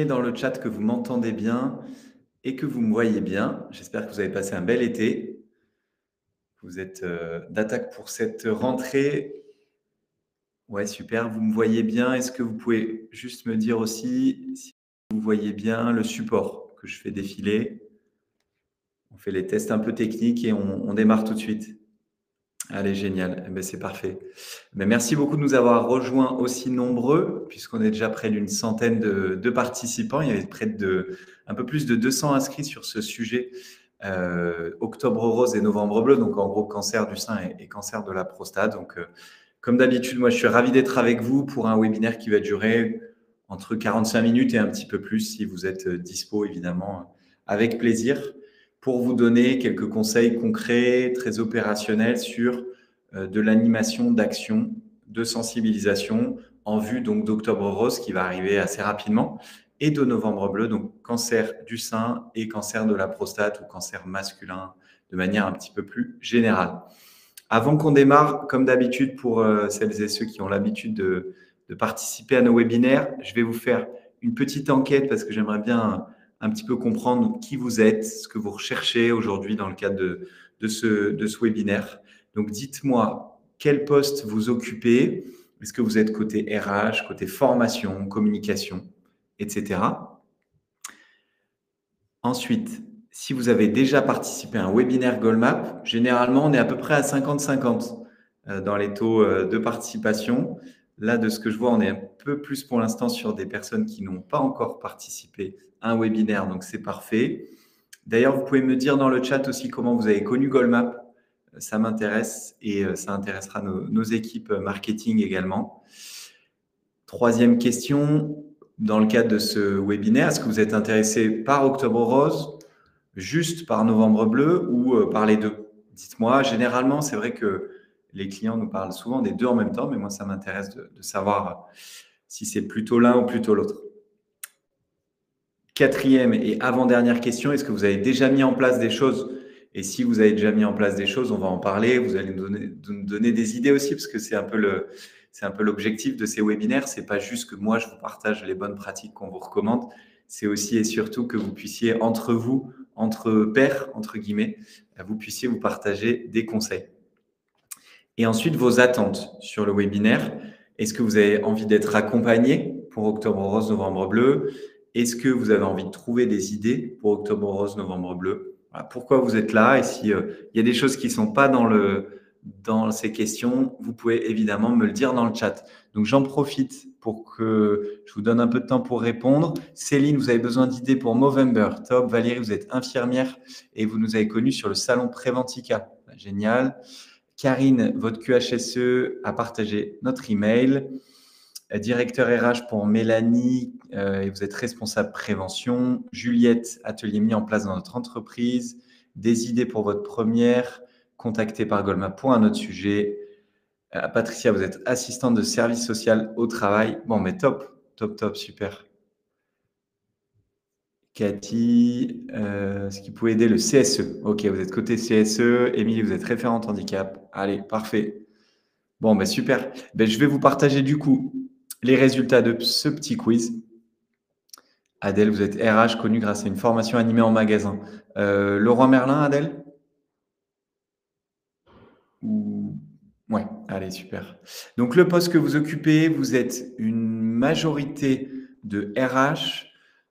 Dans le chat que vous m'entendez bien et que vous me voyez bien. J'espère que vous avez passé un bel été. Vous êtes d'attaque pour cette rentrée. Ouais, super. Vous me voyez bien. Est-ce que vous pouvez juste me dire aussi si vous voyez bien le support que je fais défiler? On fait les tests un peu techniques et on démarre tout de suite. Allez, génial. Eh ben, c'est parfait. Ben, merci beaucoup de nous avoir rejoints aussi nombreux, puisqu'on est déjà près d'une centaine de participants. Il y avait un peu plus de 200 inscrits sur ce sujet, octobre rose et novembre bleu, donc en gros cancer du sein et cancer de la prostate. Donc, comme d'habitude, moi, je suis ravi d'être avec vous pour un webinaire qui va durer entre 45 minutes et un petit peu plus, si vous êtes dispo, évidemment, avec plaisir, pour vous donner quelques conseils concrets, très opérationnels sur de l'animation d'action, de sensibilisation en vue donc d'Octobre Rose qui va arriver assez rapidement et de Novembre Bleu, donc cancer du sein et cancer de la prostate ou cancer masculin de manière un petit peu plus générale. Avant qu'on démarre, comme d'habitude pour celles et ceux qui ont l'habitude de participer à nos webinaires, je vais vous faire une petite enquête parce que j'aimerais bien un petit peu comprendre qui vous êtes, ce que vous recherchez aujourd'hui dans le cadre de ce webinaire. Donc, dites-moi quel poste vous occupez. Est-ce que vous êtes côté RH, côté formation, communication, etc. Ensuite, si vous avez déjà participé à un webinaire Goldmap, généralement, on est à peu près à 50-50 dans les taux de participation. Là, de ce que je vois, on est un peu plus pour l'instant sur des personnes qui n'ont pas encore participé à un webinaire, donc c'est parfait. D'ailleurs, vous pouvez me dire dans le chat aussi comment vous avez connu Goldmap. Ça m'intéresse et ça intéressera nos équipes marketing également. Troisième question, dans le cadre de ce webinaire, est-ce que vous êtes intéressé par Octobre Rose, juste par Novembre Bleu ou par les deux? Dites-moi, généralement, c'est vrai que les clients nous parlent souvent des deux en même temps, mais moi, ça m'intéresse de savoir si c'est plutôt l'un ou plutôt l'autre. Quatrième et avant-dernière question, est-ce que vous avez déjà mis en place des choses? Et si vous avez déjà mis en place des choses, on va en parler. Vous allez nous donner des idées aussi, parce que c'est un peu l'objectif de ces webinaires. C'est pas juste que moi, je vous partage les bonnes pratiques qu'on vous recommande. C'est aussi et surtout que vous puissiez, entre vous, entre pairs, entre guillemets, vous puissiez vous partager des conseils. Et ensuite, vos attentes sur le webinaire. Est-ce que vous avez envie d'être accompagné pour Octobre Rose, Novembre Bleu? Est-ce que vous avez envie de trouver des idées pour Octobre Rose, Novembre Bleu? Voilà, pourquoi vous êtes là? Et s'il y a des choses qui ne sont pas dans ces questions, vous pouvez évidemment me le dire dans le chat. Donc, j'en profite pour que je vous donne un peu de temps pour répondre. Céline, vous avez besoin d'idées pour Movember. Top. Valérie, vous êtes infirmière et vous nous avez connus sur le salon Préventica. Génial. Karine, votre QHSE a partagé notre email. Directeur RH pour Mélanie, et vous êtes responsable prévention. Juliette, atelier mis en place dans notre entreprise. Des idées pour votre première, contactée par Goldmap pour un autre sujet. Patricia, vous êtes assistante de service social au travail. Bon, mais top, super. Cathy, ce qui pouvait aider le CSE. Ok, vous êtes côté CSE. Émilie, vous êtes référente handicap. Allez, parfait. Bon, ben super. Ben, je vais vous partager du coup les résultats de ce petit quiz. Adèle, vous êtes RH connu grâce à une formation animée en magasin. Leroy Merlin, Adèle? Ouais, allez, super. Donc, le poste que vous occupez, vous êtes une majorité de RH,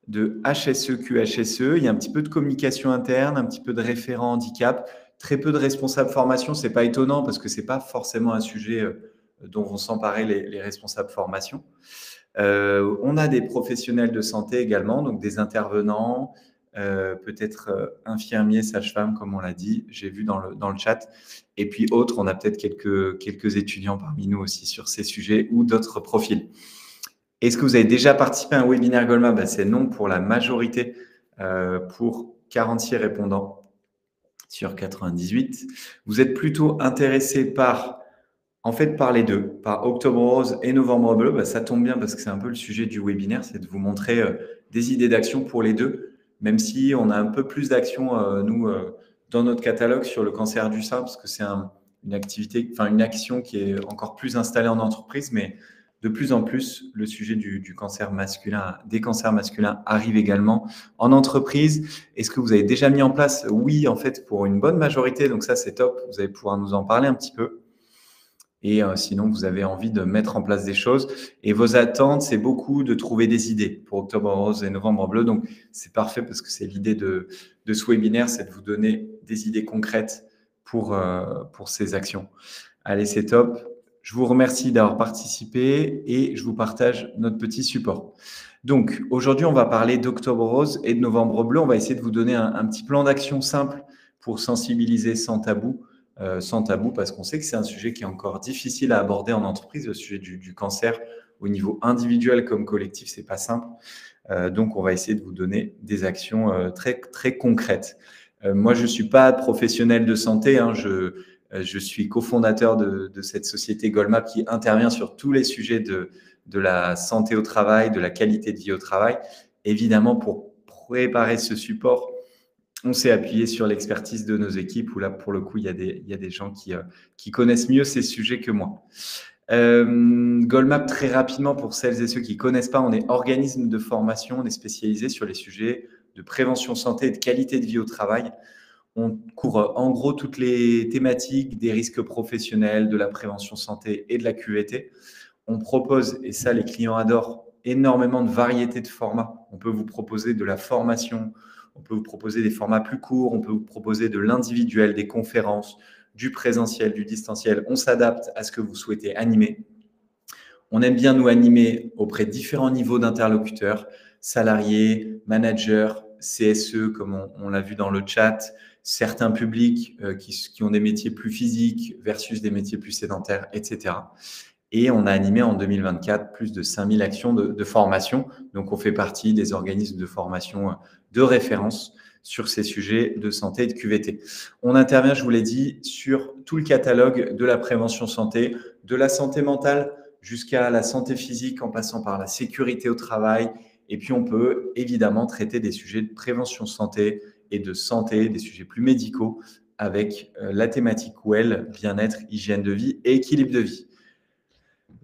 de HSE, QHSE. Il y a un petit peu de communication interne, un petit peu de référent handicap, très peu de responsables formation. Ce n'est pas étonnant parce que ce n'est pas forcément un sujet dont vont s'emparer les responsables formation. On a des professionnels de santé également, donc des intervenants, peut-être infirmiers, sages-femmes, comme on l'a dit, j'ai vu dans le chat. Et puis autres, on a peut-être quelques étudiants parmi nous aussi sur ces sujets ou d'autres profils. Est-ce que vous avez déjà participé à un webinaire Goldmap? C'est non pour la majorité, pour 46 répondants sur 98. Vous êtes plutôt intéressé par les deux, par Octobre Rose et Novembre Bleu. Ça tombe bien parce que c'est un peu le sujet du webinaire, c'est de vous montrer des idées d'action pour les deux, même si on a un peu plus d'action, nous, dans notre catalogue sur le cancer du sein, parce que c'est une action qui est encore plus installée en entreprise, mais de plus en plus, le sujet du cancer masculin, des cancers masculins arrive également en entreprise. Est-ce que vous avez déjà mis en place? Oui, en fait, pour une bonne majorité. Donc ça, c'est top. Vous allez pouvoir nous en parler un petit peu. Et sinon, vous avez envie de mettre en place des choses. Et vos attentes, c'est beaucoup de trouver des idées pour Octobre Rose et Novembre Bleu. Donc, c'est parfait parce que c'est l'idée de ce webinaire, c'est de vous donner des idées concrètes pour ces actions. Allez, c'est top. Je vous remercie d'avoir participé et je vous partage notre petit support. Donc, aujourd'hui, on va parler d'Octobre Rose et de Novembre Bleu. On va essayer de vous donner un petit plan d'action simple pour sensibiliser sans tabou parce qu'on sait que c'est un sujet qui est encore difficile à aborder en entreprise, le sujet du cancer au niveau individuel comme collectif, c'est pas simple. Donc, on va essayer de vous donner des actions très, très concrètes. Moi, je suis pas professionnel de santé, hein, je suis cofondateur de cette société Goldmap qui intervient sur tous les sujets de la santé au travail, de la qualité de vie au travail. Évidemment, pour préparer ce support, on s'est appuyé sur l'expertise de nos équipes où là, pour le coup, il y a des gens qui connaissent mieux ces sujets que moi. Goldmap, très rapidement, pour celles et ceux qui ne connaissent pas, on est organisme de formation, on est spécialisé sur les sujets de prévention santé et de qualité de vie au travail. On couvre en gros toutes les thématiques des risques professionnels, de la prévention santé et de la QVT. On propose, et ça les clients adorent, énormément de variétés de formats. On peut vous proposer de la formation, on peut vous proposer des formats plus courts, on peut vous proposer de l'individuel, des conférences, du présentiel, du distanciel. On s'adapte à ce que vous souhaitez animer. On aime bien nous animer auprès de différents niveaux d'interlocuteurs, salariés, managers, CSE, comme on l'a vu dans le chat, certains publics qui ont des métiers plus physiques versus des métiers plus sédentaires, etc. Et on a animé en 2024 plus de 5000 actions de formation. Donc, on fait partie des organismes de formation de référence sur ces sujets de santé et de QVT. On intervient, je vous l'ai dit, sur tout le catalogue de la prévention santé, de la santé mentale jusqu'à la santé physique en passant par la sécurité au travail. Et puis, on peut évidemment traiter des sujets de prévention santé et de santé, des sujets plus médicaux avec la thématique well, bien-être, hygiène de vie et équilibre de vie.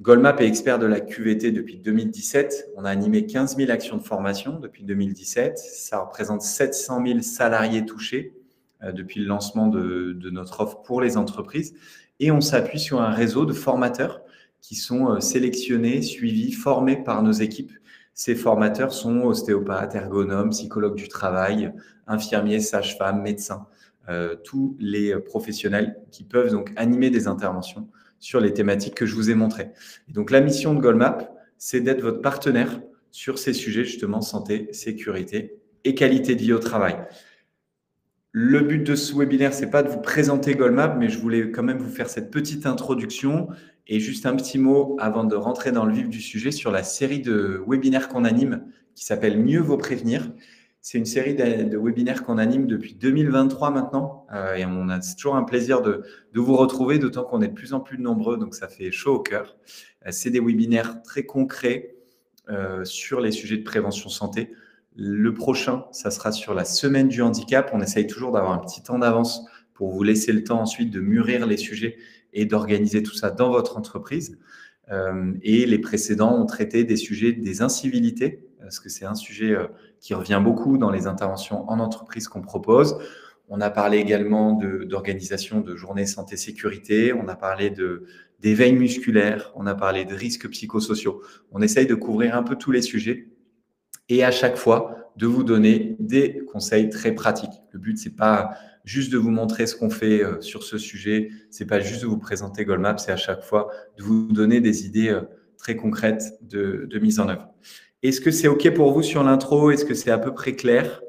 Goldmap est expert de la QVT depuis 2017. On a animé 15 000 actions de formation depuis 2017. Ça représente 700 000 salariés touchés depuis le lancement de notre offre pour les entreprises. Et on s'appuie sur un réseau de formateurs qui sont sélectionnés, suivis, formés par nos équipes. Ces formateurs sont ostéopathes, ergonomes, psychologues du travail, infirmiers, sages-femmes, médecins, tous les professionnels qui peuvent donc animer des interventions sur les thématiques que je vous ai montrées. Et donc, la mission de Goldmap, c'est d'être votre partenaire sur ces sujets, justement, santé, sécurité et qualité de vie au travail. Le but de ce webinaire, c'est pas de vous présenter Goldmap, mais je voulais quand même vous faire cette petite introduction et juste un petit mot avant de rentrer dans le vif du sujet sur la série de webinaires qu'on anime qui s'appelle Mieux vaut prévenir. C'est une série de webinaires qu'on anime depuis 2023 maintenant et on a toujours un plaisir de vous retrouver, d'autant qu'on est de plus en plus nombreux, donc ça fait chaud au cœur. C'est des webinaires très concrets sur les sujets de prévention santé. Le prochain, ça sera sur la semaine du handicap. On essaye toujours d'avoir un petit temps d'avance pour vous laisser le temps ensuite de mûrir les sujets et d'organiser tout ça dans votre entreprise. Et les précédents ont traité des sujets des incivilités, parce que c'est un sujet qui revient beaucoup dans les interventions en entreprise qu'on propose. On a parlé également d'organisation de journées santé-sécurité, on a parlé d'éveil musculaire, on a parlé de risques psychosociaux. On essaye de couvrir un peu tous les sujets et à chaque fois de vous donner des conseils très pratiques. Le but, c'est pas juste de vous montrer ce qu'on fait sur ce sujet, c'est pas juste de vous présenter Goldmap, c'est à chaque fois de vous donner des idées très concrètes de mise en œuvre. Est-ce que c'est OK pour vous sur l'intro? Est-ce que c'est à peu près clair?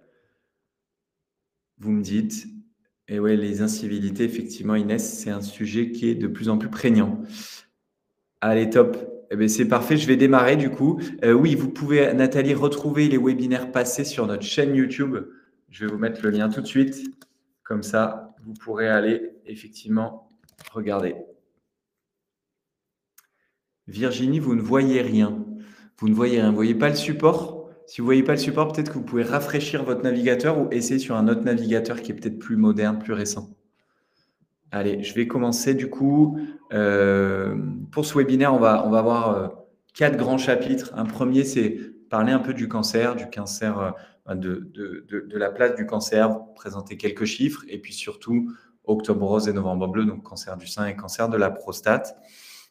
Vous me dites. Et ouais, les incivilités, effectivement, Inès, c'est un sujet qui est de plus en plus prégnant. Allez, top. Eh bien, c'est parfait, je vais démarrer du coup. Oui, vous pouvez, Nathalie, retrouver les webinaires passés sur notre chaîne YouTube. Je vais vous mettre le lien tout de suite. Comme ça, vous pourrez aller effectivement regarder. Virginie, vous ne voyez rien. Vous ne voyez rien. Vous ne voyez pas le support? Si vous ne voyez pas le support, peut-être que vous pouvez rafraîchir votre navigateur ou essayer sur un autre navigateur qui est peut-être plus moderne, plus récent. Allez, je vais commencer du coup. Pour ce webinaire, on va voir 4 grands chapitres. Un premier, c'est parler un peu du cancer, de la place du cancer, présenter quelques chiffres, et puis surtout Octobre rose et Novembre bleu, donc cancer du sein et cancer de la prostate.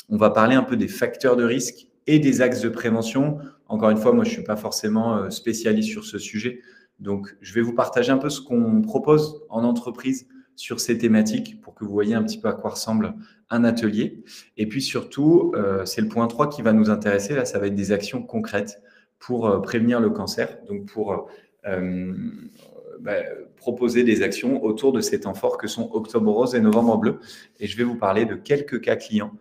On va parler un peu des facteurs de risque et des axes de prévention. Encore une fois, moi, je ne suis pas forcément spécialiste sur ce sujet. Donc, je vais vous partager un peu ce qu'on propose en entreprise sur ces thématiques pour que vous voyez un petit peu à quoi ressemble un atelier. Et puis surtout, c'est le point 3 qui va nous intéresser. Là, ça va être des actions concrètes pour prévenir le cancer, donc pour bah, proposer des actions autour de ces temps forts que sont Octobre rose et Novembre bleu. Et je vais vous parler de quelques cas clients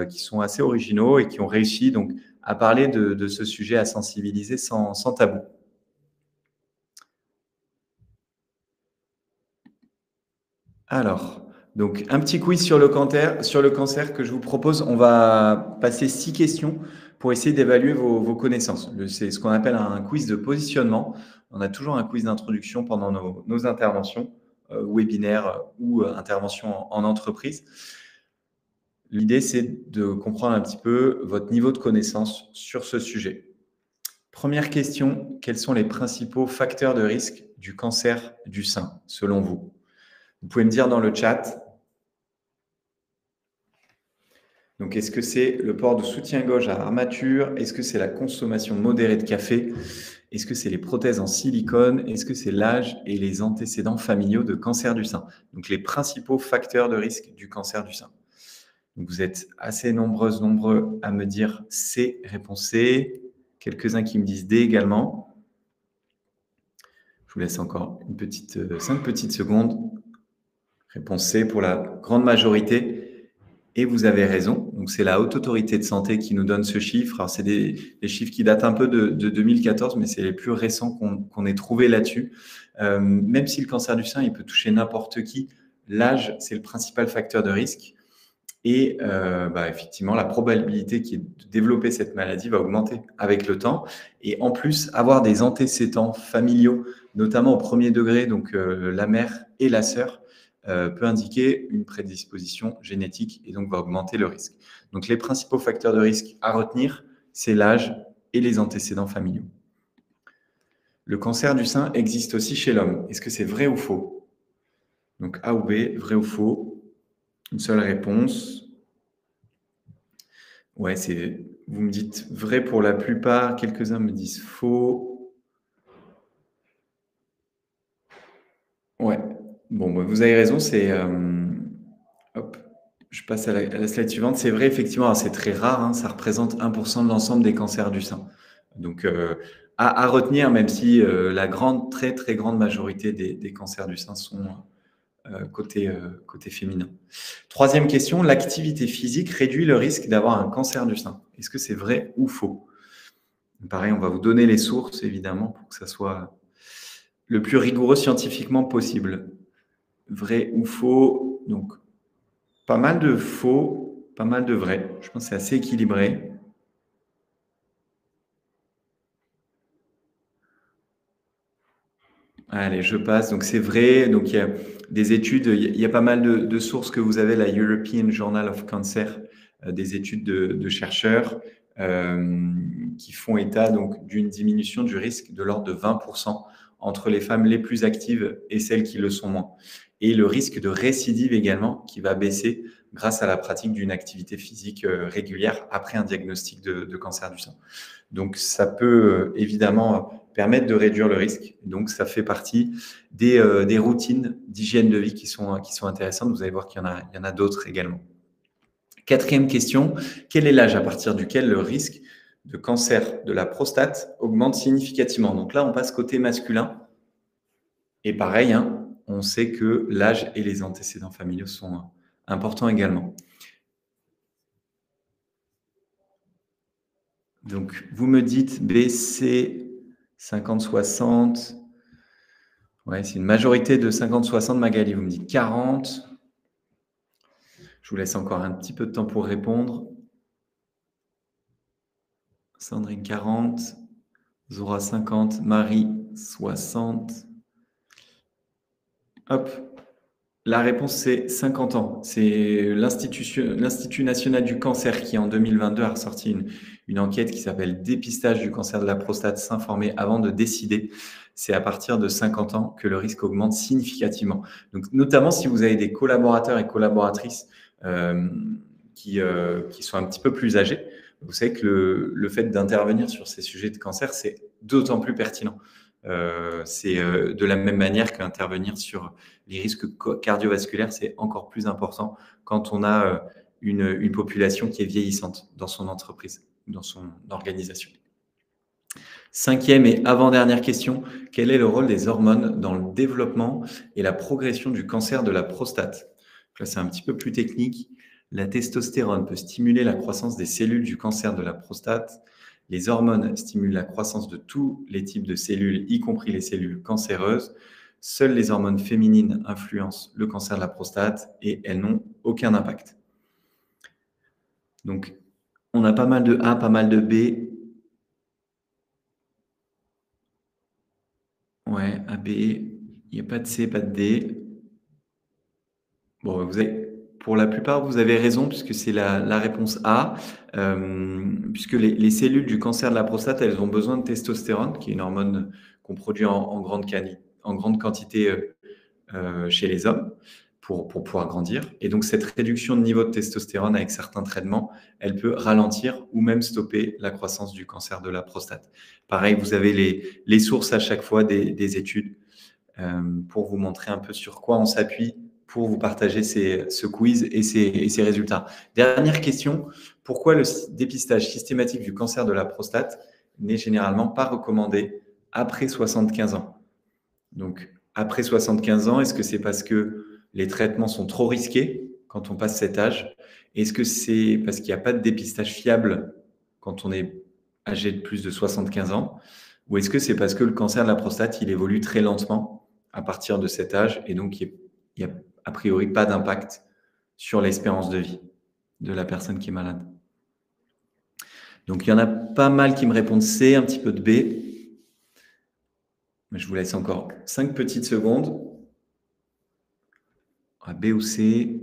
qui sont assez originaux et qui ont réussi donc à parler de ce sujet, à sensibiliser sans tabou. Alors, donc un petit quiz sur le cancer que je vous propose. On va passer 6 questions pour essayer d'évaluer vos connaissances. C'est ce qu'on appelle un quiz de positionnement. On a toujours un quiz d'introduction pendant nos interventions, webinaires ou interventions en entreprise. L'idée, c'est de comprendre un petit peu votre niveau de connaissance sur ce sujet. Première question, quels sont les principaux facteurs de risque du cancer du sein, selon vous? Vous pouvez me dire dans le chat. Donc, est-ce que c'est le port de soutien-gorge à armature? Est-ce que c'est la consommation modérée de café? Est-ce que c'est les prothèses en silicone? Est-ce que c'est l'âge et les antécédents familiaux de cancer du sein? Donc, les principaux facteurs de risque du cancer du sein. Donc, vous êtes assez nombreux à me dire C, réponse C. Quelques-uns qui me disent D également. Je vous laisse encore 5 petites secondes. Réponse C pour la grande majorité. Et vous avez raison. Donc, c'est la Haute Autorité de Santé qui nous donne ce chiffre. Alors, c'est des chiffres qui datent un peu de 2014, mais c'est les plus récents qu'on ait trouvés là-dessus. Même si le cancer du sein, il peut toucher n'importe qui, l'âge, c'est le principal facteur de risque. Et effectivement, la probabilité de développer cette maladie va augmenter avec le temps. Et en plus, avoir des antécédents familiaux, notamment au premier degré, donc la mère et la sœur, peut indiquer une prédisposition génétique et donc va augmenter le risque. Donc les principaux facteurs de risque à retenir, c'est l'âge et les antécédents familiaux. Le cancer du sein existe aussi chez l'homme. Est-ce que c'est vrai ou faux? Donc A ou B, vrai ou faux? Une seule réponse. Ouais, vous me dites vrai pour la plupart, quelques-uns me disent faux. Ouais, bon, vous avez raison, hop, je passe à la slide suivante. C'est vrai, effectivement, c'est très rare, hein, ça représente 1% de l'ensemble des cancers du sein. Donc, à retenir, même si la très, très grande majorité des cancers du sein sont côté féminin. Troisième question, l'activité physique réduit le risque d'avoir un cancer du sein. Est-ce que c'est vrai ou faux? Pareil, on va vous donner les sources, évidemment, pour que ça soit le plus rigoureux scientifiquement possible. Vrai ou faux? Donc, pas mal de faux, pas mal de vrai. Je pense que c'est assez équilibré. Allez, je passe. Donc, c'est vrai. Donc, il y a des études, il y a pas mal de sources que vous avez, la European Journal of Cancer, des études de chercheurs qui font état donc d'une diminution du risque de l'ordre de 20% entre les femmes les plus actives et celles qui le sont moins. Et le risque de récidive également qui va baisser grâce à la pratique d'une activité physique régulière après un diagnostic de cancer du sein. Donc, ça peut évidemment permettre de réduire le risque. Donc, ça fait partie des routines d'hygiène de vie qui sont intéressantes. Vous allez voir qu'il y en a d'autres également. Quatrième question, quel est l'âge à partir duquel le risque de cancer de la prostate augmente significativement? Donc là, on passe côté masculin. Et pareil, hein, on sait que l'âge et les antécédents familiaux sont importants également. Donc, vous me dites BC 50-60. Ouais, c'est une majorité de 50-60. Magali, vous me dites 40. Je vous laisse encore un petit peu de temps pour répondre. Sandrine 40. Zora 50. Marie 60. Hop. La réponse, c'est 50 ans. C'est l'Institut national du cancer qui, en 2022, a ressorti une enquête qui s'appelle Dépistage du cancer de la prostate, s'informer avant de décider. C'est à partir de 50 ans que le risque augmente significativement. Donc, notamment si vous avez des collaborateurs et collaboratrices euh, qui sont un petit peu plus âgés, vous savez que le fait d'intervenir sur ces sujets de cancer, c'est d'autant plus pertinent. C'est de la même manière qu'intervenir sur les risques cardiovasculaires, c'est encore plus important quand on a une population qui est vieillissante dans son entreprise, dans son organisation. Cinquième et avant-dernière question, quel est le rôle des hormones dans le développement et la progression du cancer de la prostate? Là, c'est un petit peu plus technique. La testostérone peut stimuler la croissance des cellules du cancer de la prostate. Les hormones stimulent la croissance de tous les types de cellules, y compris les cellules cancéreuses. Seules les hormones féminines influencent le cancer de la prostate et elles n'ont aucun impact. Donc, on a pas mal de A, pas mal de B. Ouais, A, B. Il n'y a pas de C, pas de D. Bon, pour la plupart, vous avez raison, puisque c'est la réponse A, puisque les cellules du cancer de la prostate, elles ont besoin de testostérone, qui est une hormone qu'on produit en grande quantité chez les hommes pour pouvoir grandir. Et donc, cette réduction de niveau de testostérone avec certains traitements, elle peut ralentir ou même stopper la croissance du cancer de la prostate. Pareil, vous avez les sources à chaque fois des études pour vous montrer un peu sur quoi on s'appuie pour vous partager ce quiz et ces résultats. Dernière question, pourquoi le dépistage systématique du cancer de la prostate n'est généralement pas recommandé après 75 ans? Donc, après 75 ans, est-ce que c'est parce que les traitements sont trop risqués quand on passe cet âge? Est-ce que c'est parce qu'il n'y a pas de dépistage fiable quand on est âgé de plus de 75 ans? Ou est-ce que c'est parce que le cancer de la prostate, il évolue très lentement à partir de cet âge et donc il n'y a a priori pas d'impact sur l'espérance de vie de la personne qui est malade? Donc, il y en a pas mal qui me répondent C, un petit peu de B. Mais je vous laisse encore 5 petites secondes. B ou C,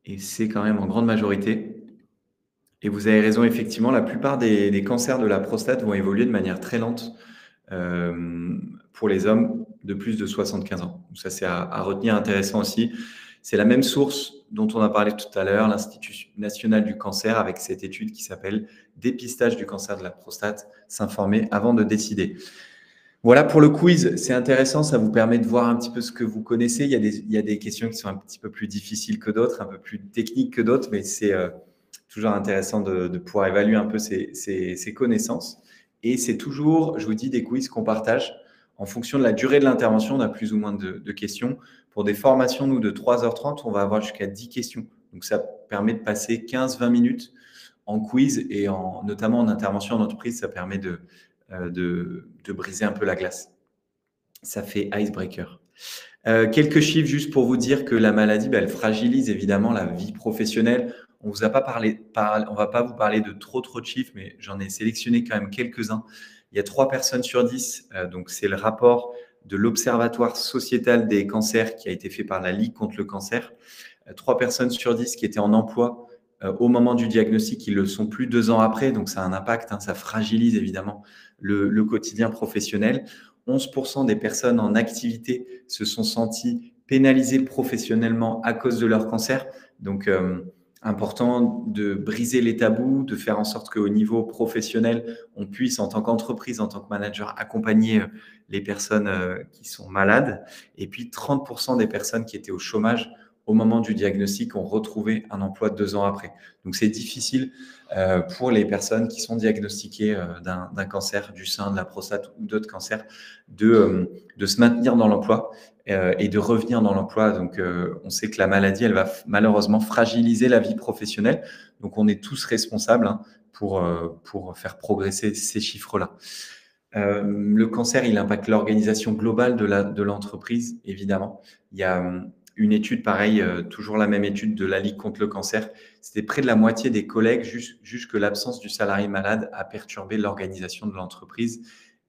et C quand même en grande majorité. Et vous avez raison, effectivement, la plupart des cancers de la prostate vont évoluer de manière très lente pour les hommes de plus de 75 ans. Donc ça, c'est à retenir, intéressant aussi. C'est la même source dont on a parlé tout à l'heure, l'Institut national du cancer, avec cette étude qui s'appelle « Dépistage du cancer de la prostate, s'informer avant de décider ». Voilà pour le quiz, c'est intéressant, ça vous permet de voir un petit peu ce que vous connaissez. Il y a des questions qui sont un petit peu plus difficiles que d'autres, un peu plus techniques que d'autres, mais c'est toujours intéressant de pouvoir évaluer un peu ces connaissances. Et c'est toujours, je vous dis, des quiz qu'on partage en fonction de la durée de l'intervention. On a plus ou moins de questions. Pour des formations, nous, de 3h30, on va avoir jusqu'à 10 questions. Donc, ça permet de passer 15-20 minutes en quiz et notamment en intervention en entreprise, ça permet de briser un peu la glace. Ça fait icebreaker. Quelques chiffres juste pour vous dire que la maladie, elle fragilise évidemment la vie professionnelle. On vous a pas on va pas vous parler de trop de chiffres, mais j'en ai sélectionné quand même quelques-uns. Il y a 3 personnes sur 10, donc c'est le rapport de l'Observatoire sociétal des cancers qui a été fait par la Ligue contre le cancer. 3 personnes sur 10 qui étaient en emploi au moment du diagnostic, ils ne le sont plus 2 ans après, donc ça a un impact, ça fragilise évidemment le quotidien professionnel. 11% des personnes en activité se sont senties pénalisées professionnellement à cause de leur cancer. Donc, important de briser les tabous, de faire en sorte qu'au niveau professionnel, on puisse, en tant qu'entreprise, en tant que manager, accompagner les personnes qui sont malades. Et puis, 30% des personnes qui étaient au chômage au moment du diagnostic ont retrouvé un emploi 2 ans après. Donc, c'est difficile pour les personnes qui sont diagnostiquées d'un cancer du sein, de la prostate ou d'autres cancers, de se maintenir dans l'emploi et de revenir dans l'emploi. Donc, on sait que la maladie, elle va malheureusement fragiliser la vie professionnelle. Donc, on est tous responsables pour faire progresser ces chiffres-là. Le cancer, il impacte l'organisation globale de l'entreprise, évidemment. Il y a une étude, pareil, toujours la même étude de la Ligue contre le cancer. C'était près de la moitié des collègues jugent que l'absence du salarié malade a perturbé l'organisation de l'entreprise.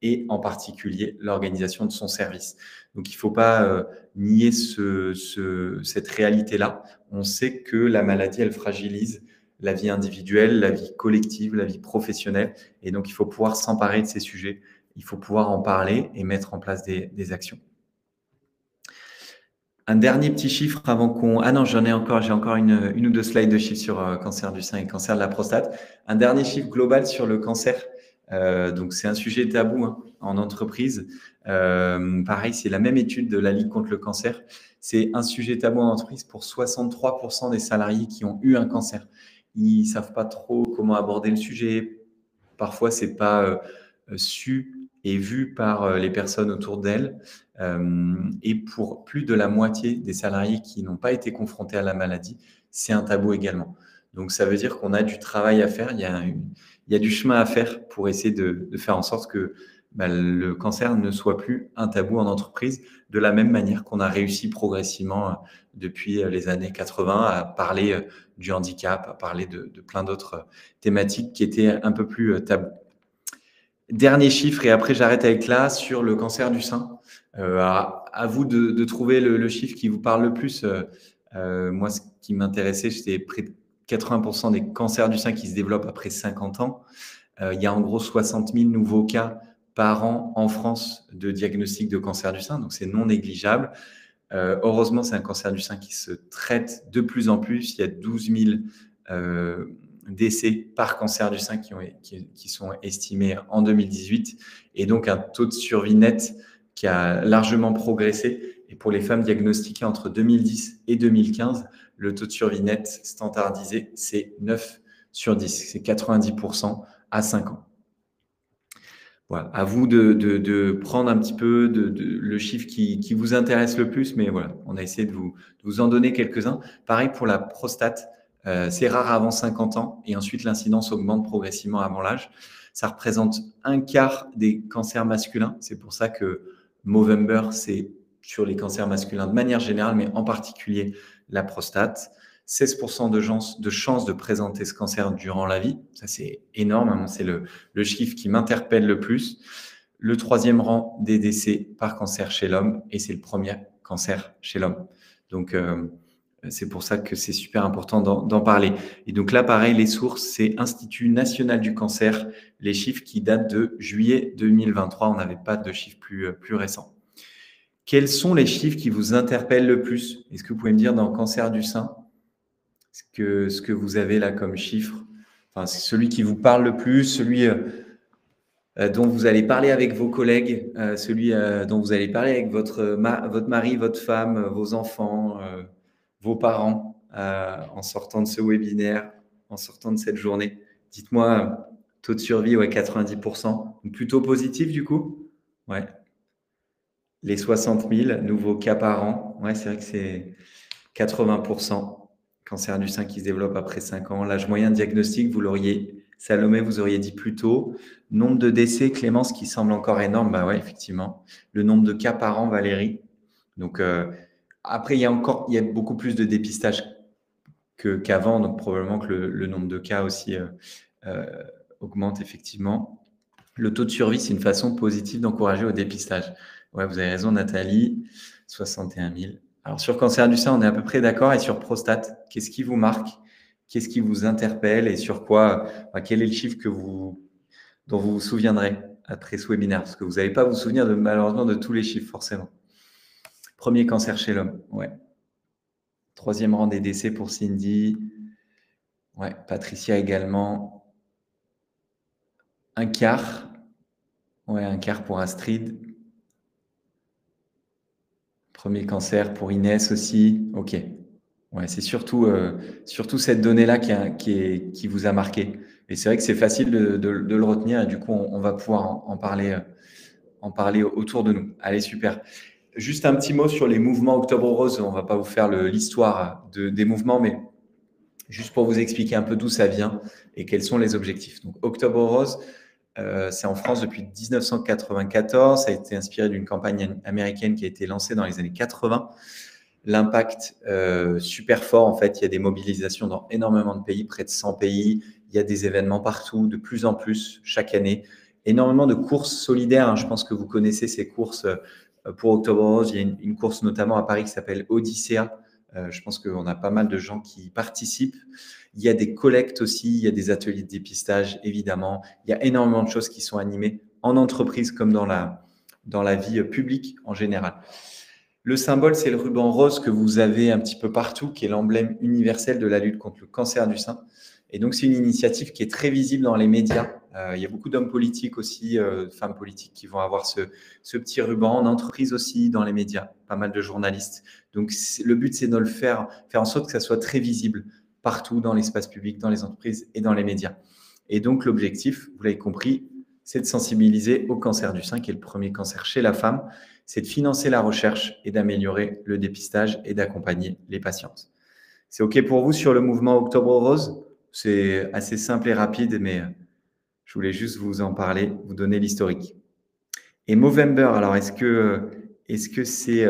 et en particulier l'organisation de son service. Donc, il ne faut pas nier cette réalité-là. On sait que la maladie, elle fragilise la vie individuelle, la vie collective, la vie professionnelle. Et donc, il faut pouvoir s'emparer de ces sujets. Il faut pouvoir en parler et mettre en place des actions. Un dernier petit chiffre avant qu'on… Ah non, j'ai encore une ou deux slides de chiffres sur cancer du sein et cancer de la prostate. Un dernier chiffre global sur le cancer. Donc, c'est un sujet tabou en entreprise. Pareil, c'est la même étude de la Ligue contre le cancer. C'est un sujet tabou en entreprise pour 63% des salariés qui ont eu un cancer. Ils ne savent pas trop comment aborder le sujet. Parfois, ce n'est pas su et vu par les personnes autour d'elles. Et pour plus de la moitié des salariés qui n'ont pas été confrontés à la maladie, c'est un tabou également. Donc, ça veut dire qu'on a du travail à faire. Il y a du chemin à faire pour essayer de faire en sorte que le cancer ne soit plus un tabou en entreprise, de la même manière qu'on a réussi progressivement depuis les années 80 à parler du handicap, à parler de plein d'autres thématiques qui étaient un peu plus tabous. Dernier chiffre, et après j'arrête avec là, sur le cancer du sein. À vous de trouver le chiffre qui vous parle le plus. Moi, ce qui m'intéressait, c'était près de 80% des cancers du sein qui se développent après 50 ans. Il y a en gros 60 000 nouveaux cas par an en France de diagnostic de cancer du sein, donc c'est non négligeable. Heureusement, c'est un cancer du sein qui se traite de plus en plus. Il y a 12 000 décès par cancer du sein qui sont estimés en 2018, et donc un taux de survie net qui a largement progressé. Et pour les femmes diagnostiquées entre 2010 et 2015, le taux de survie net standardisé, c'est 9 sur 10, c'est 90% à 5 ans. Voilà, à vous de prendre un petit peu le chiffre qui vous intéresse le plus, mais voilà, on a essayé de vous en donner quelques-uns. Pareil pour la prostate, c'est rare avant 50 ans et ensuite l'incidence augmente progressivement avant l'âge. Ça représente un quart des cancers masculins. C'est pour ça que Movember, c'est sur les cancers masculins de manière générale, mais en particulier la prostate. 16% de chances de présenter ce cancer durant la vie. Ça, c'est énorme. C'est le chiffre qui m'interpelle le plus. Le troisième rang des décès par cancer chez l'homme, et c'est le premier cancer chez l'homme. Donc, c'est pour ça que c'est super important d'en parler. Et donc là, pareil, les sources, c'est Institut national du cancer, les chiffres qui datent de juillet 2023. On n'avait pas de chiffres plus récents. Quels sont les chiffres qui vous interpellent le plus? Est-ce que vous pouvez me dire dans le cancer du sein, ce que vous avez là comme chiffre, enfin, c'est celui qui vous parle le plus, celui dont vous allez parler avec vos collègues, celui dont vous allez parler avec votre mari, votre femme, vos enfants, vos parents, en sortant de ce webinaire, en sortant de cette journée. Dites-moi, taux de survie, ouais, 90%. Donc plutôt positif du coup? Ouais. Les 60 000 nouveaux cas par an, ouais, c'est vrai que c'est 80%. Cancer du sein qui se développe après 5 ans. L'âge moyen de diagnostic, vous l'auriez, Salomé, vous auriez dit plus tôt. Nombre de décès, Clémence, qui semble encore énorme. Bah ouais, effectivement. Le nombre de cas par an, Valérie. Donc, après, il y a beaucoup plus de dépistage qu'avant. Donc, probablement que le nombre de cas aussi augmente, effectivement. Le taux de survie, c'est une façon positive d'encourager au dépistage. Ouais, vous avez raison, Nathalie. 61 000. Alors, sur cancer du sein, on est à peu près d'accord. Et sur prostate, qu'est-ce qui vous marque? Qu'est-ce qui vous interpelle? Et sur quoi? Quel est le chiffre dont vous vous souviendrez après ce webinaire? Parce que vous n'allez pas vous souvenir malheureusement de tous les chiffres, forcément. Premier cancer chez l'homme, ouais. Troisième rang des décès pour Cindy. Ouais, Patricia également. Un quart. Ouais, un quart pour Astrid. Premier cancer pour Inès aussi. OK. Ouais, c'est surtout cette donnée-là qui vous a marqué. Et c'est vrai que c'est facile de le retenir et du coup, on va pouvoir en parler autour de nous. Allez, super. Juste un petit mot sur les mouvements Octobre Rose. On ne va pas vous faire l'histoire des mouvements, mais juste pour vous expliquer un peu d'où ça vient et quels sont les objectifs. Donc, Octobre Rose, c'est en France depuis 1994. Ça a été inspiré d'une campagne américaine qui a été lancée dans les années 80. L'impact super fort, en fait, il y a des mobilisations dans énormément de pays, près de 100 pays. Il y a des événements partout, de plus en plus chaque année. énormément de courses solidaires. Je pense que vous connaissez ces courses pour Octobre Rose. Il y a une course notamment à Paris qui s'appelle Odyssea. Je pense qu'on a pas mal de gens qui participent. Il y a des collectes aussi, il y a des ateliers de dépistage, évidemment. Il y a énormément de choses qui sont animées en entreprise comme dans la vie publique en général. Le symbole, c'est le ruban rose que vous avez un petit peu partout, qui est l'emblème universel de la lutte contre le cancer du sein. Et donc, c'est une initiative qui est très visible dans les médias. Il y a beaucoup d'hommes politiques aussi, femmes politiques qui vont avoir ce petit ruban, en entreprise aussi, dans les médias, pas mal de journalistes. Donc, le but, c'est de le faire en sorte que ça soit très visible partout dans l'espace public, dans les entreprises et dans les médias. Et donc, l'objectif, vous l'avez compris, c'est de sensibiliser au cancer du sein, qui est le premier cancer chez la femme. C'est de financer la recherche et d'améliorer le dépistage et d'accompagner les patientes. C'est OK pour vous sur le mouvement Octobre Rose? C'est assez simple et rapide, mais je voulais juste vous en parler, vous donner l'historique. Et Movember, alors est-ce que c'est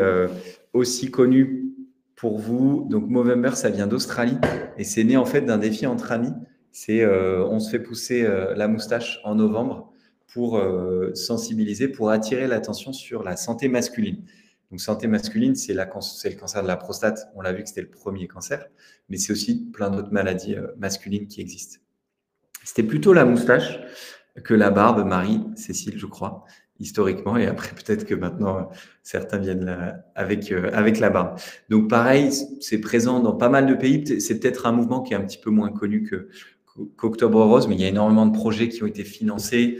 aussi connu pour vous? Donc Movember, ça vient d'Australie et c'est né en fait d'un défi entre amis. C'est on se fait pousser la moustache en novembre pour sensibiliser, pour attirer l'attention sur la santé masculine. Donc santé masculine, c'est le cancer de la prostate. On l'a vu que c'était le premier cancer, mais c'est aussi plein d'autres maladies masculines qui existent. C'était plutôt la moustache que la barbe, Marie-Cécile, je crois, historiquement. Et après, peut-être que maintenant, certains viennent avec la barbe. Donc, pareil, c'est présent dans pas mal de pays. C'est peut-être un mouvement qui est un petit peu moins connu qu'Octobre Rose, mais il y a énormément de projets qui ont été financés.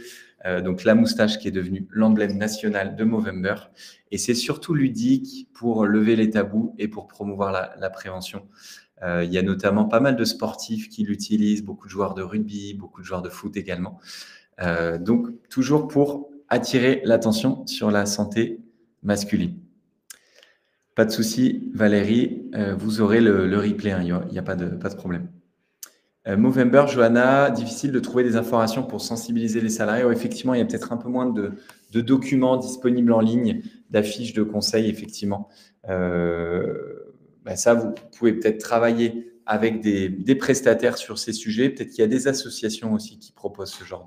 Donc, la moustache qui est devenue l'emblème national de Movember. Et c'est surtout ludique pour lever les tabous et pour promouvoir la prévention. Il y a notamment pas mal de sportifs qui l'utilisent, beaucoup de joueurs de rugby, beaucoup de joueurs de foot également. Donc, toujours pour attirer l'attention sur la santé masculine. Pas de souci, Valérie, vous aurez le replay, hein, il n'y a pas de problème. Movember, Johanna, difficile de trouver des informations pour sensibiliser les salariés. Oh, effectivement, il y a peut-être un peu moins de documents disponibles en ligne, d'affiches, de conseils, effectivement. Ça, vous pouvez peut-être travailler avec des prestataires sur ces sujets. Peut-être qu'il y a des associations aussi qui proposent ce genre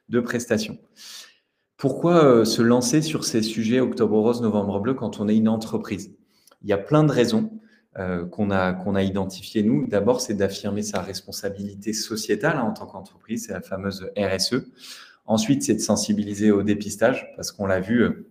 de prestations. Pourquoi se lancer sur ces sujets Octobre Rose, Novembre Bleu quand on est une entreprise? Il y a plein de raisons qu'on a identifiées, nous. D'abord, c'est d'affirmer sa responsabilité sociétale en tant qu'entreprise, c'est la fameuse RSE. Ensuite, c'est de sensibiliser au dépistage, parce qu'on l'a vu,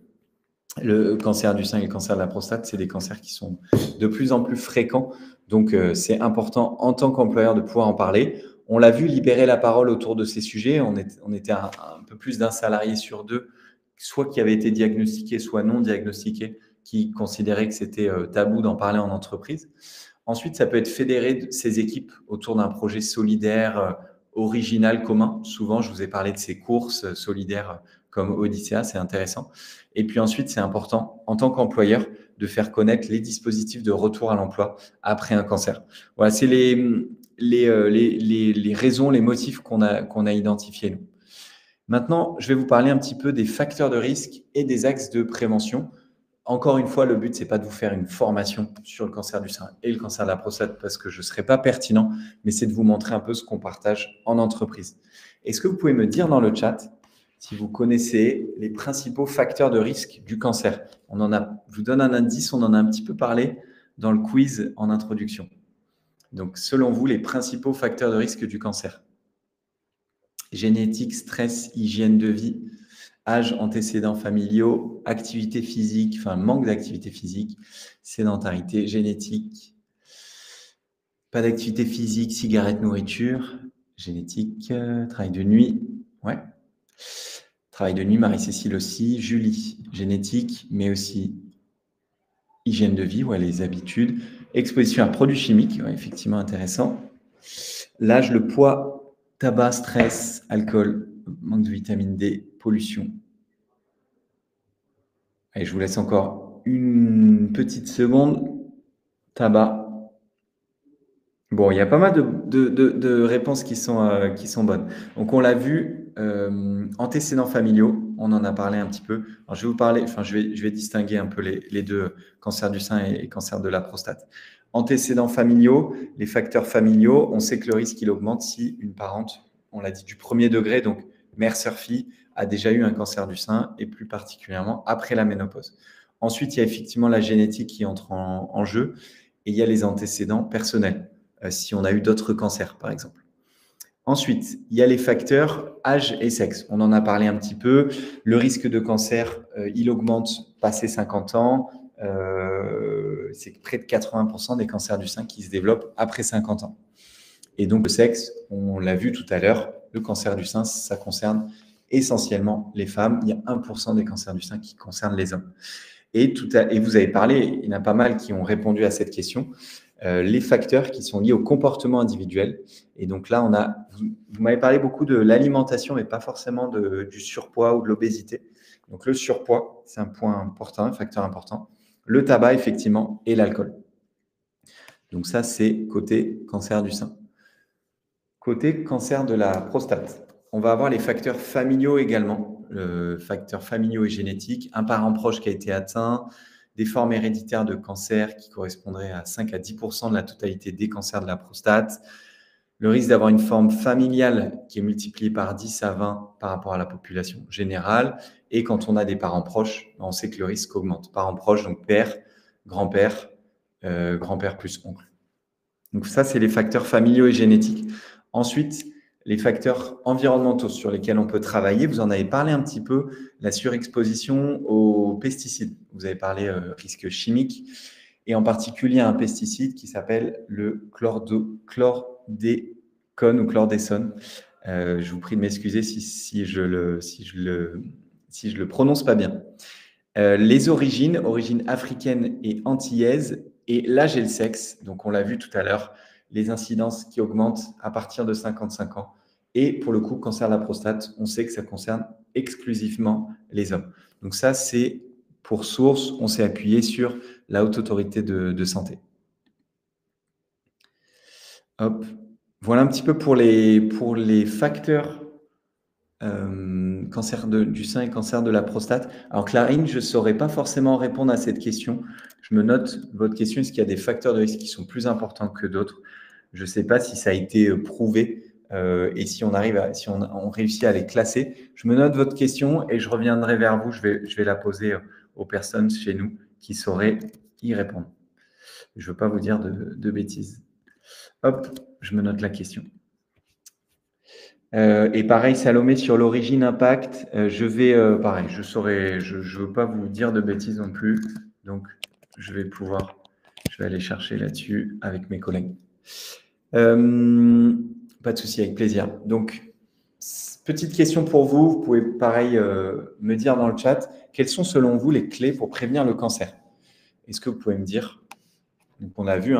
le cancer du sein et le cancer de la prostate, c'est des cancers qui sont de plus en plus fréquents. Donc, c'est important en tant qu'employeur de pouvoir en parler. On l'a vu, libérer la parole autour de ces sujets. On était un peu plus d'un salarié sur deux, soit qui avait été diagnostiqué, soit non diagnostiqué, qui considérait que c'était tabou d'en parler en entreprise. Ensuite, ça peut être fédérer ces équipes autour d'un projet solidaire, original, commun. Souvent, je vous ai parlé de ces courses solidaires comme Odyssea, c'est intéressant. Et puis ensuite, c'est important, en tant qu'employeur, de faire connaître les dispositifs de retour à l'emploi après un cancer. Voilà, c'est les raisons, les motifs qu'on a identifiés, nous. Maintenant, je vais vous parler un petit peu des facteurs de risque et des axes de prévention. Encore une fois, le but, c'est pas de vous faire une formation sur le cancer du sein et le cancer de la prostate parce que je ne serai pas pertinent, mais c'est de vous montrer un peu ce qu'on partage en entreprise. Est-ce que vous pouvez me dire dans le chat si vous connaissez les principaux facteurs de risque du cancer? Je vous donne un indice, on en a un petit peu parlé dans le quiz en introduction. Donc, selon vous, les principaux facteurs de risque du cancer? Génétique, stress, hygiène de vie, âge, antécédents familiaux, activité physique, enfin manque d'activité physique, sédentarité, génétique, pas d'activité physique, cigarette, nourriture, génétique, travail de nuit, ouais. Travail de nuit, Marie-Cécile aussi, Julie, génétique, mais aussi hygiène de vie, ouais, les habitudes, exposition à produits chimiques, ouais, effectivement intéressant. L'âge, le poids, tabac, stress, alcool, manque de vitamine D, pollution. Allez, je vous laisse encore une petite seconde. Tabac. Bon, il y a pas mal de réponses qui sont bonnes. Donc, on l'a vu, antécédents familiaux, on en a parlé un petit peu. Alors, je vais distinguer un peu les deux, cancer du sein et cancer de la prostate. Antécédents familiaux, les facteurs familiaux, on sait que le risque, il augmente si une parente, on l'a dit, du premier degré, donc mère, sœur, fille, a déjà eu un cancer du sein et plus particulièrement après la ménopause. Ensuite, il y a effectivement la génétique qui entre en jeu et il y a les antécédents personnels, si on a eu d'autres cancers, par exemple. Ensuite, il y a les facteurs âge et sexe. On en a parlé un petit peu. Le risque de cancer, il augmente passé 50 ans. C'est près de 80% des cancers du sein qui se développent après 50 ans. Et donc, le sexe, on l'a vu tout à l'heure, le cancer du sein, ça concerne essentiellement les femmes. Il y a 1% des cancers du sein qui concernent les hommes. Et vous avez parlé, il y en a pas mal qui ont répondu à cette question, les facteurs qui sont liés au comportement individuel. Et donc là, vous m'avez parlé beaucoup de l'alimentation, mais pas forcément du surpoids ou de l'obésité. Donc le surpoids, c'est un point important, un facteur important. Le tabac, effectivement, et l'alcool. Donc ça, c'est côté cancer du sein. Côté cancer de la prostate, on va avoir les facteurs familiaux également, facteurs familiaux et génétiques, un parent proche qui a été atteint, des formes héréditaires de cancer qui correspondraient à 5 à 10% de la totalité des cancers de la prostate, le risque d'avoir une forme familiale qui est multipliée par 10 à 20 par rapport à la population générale, et quand on a des parents proches, on sait que le risque augmente. Parents proches, donc père, grand-père, grand-père plus oncle. Donc ça, c'est les facteurs familiaux et génétiques. Ensuite, les facteurs environnementaux sur lesquels on peut travailler. Vous en avez parlé un petit peu, la surexposition aux pesticides. Vous avez parlé risque chimique et en particulier un pesticide qui s'appelle le chlordécone ou chlordécone. Je vous prie de m'excuser si je le prononce pas bien. Les origines africaines et antillaises, et l'âge et le sexe, donc on l'a vu tout à l'heure, les incidences qui augmentent à partir de 55 ans. Et pour le coup, cancer de la prostate, on sait que ça concerne exclusivement les hommes. Donc ça, c'est pour source, on s'est appuyé sur la Haute Autorité de Santé. Hop. Voilà un petit peu pour les facteurs cancer du sein et cancer de la prostate. Alors Clarine, je ne saurais pas forcément répondre à cette question. Je me note votre question, est-ce qu'il y a des facteurs de risque qui sont plus importants que d'autres? Je ne sais pas si ça a été prouvé et si on réussit à les classer. Je me note votre question et je reviendrai vers vous. Je vais la poser aux personnes chez nous qui sauraient y répondre. Je ne veux pas vous dire de bêtises. Hop, je me note la question. Et pareil, Salomé, sur l'origine impact, pareil, je veux pas vous dire de bêtises non plus, donc je vais aller chercher là-dessus avec mes collègues. Pas de souci, avec plaisir. Donc, petite question pour vous, vous pouvez pareil me dire dans le chat, quelles sont selon vous les clés pour prévenir le cancer? Est-ce que vous pouvez me dire? Donc, on a vu,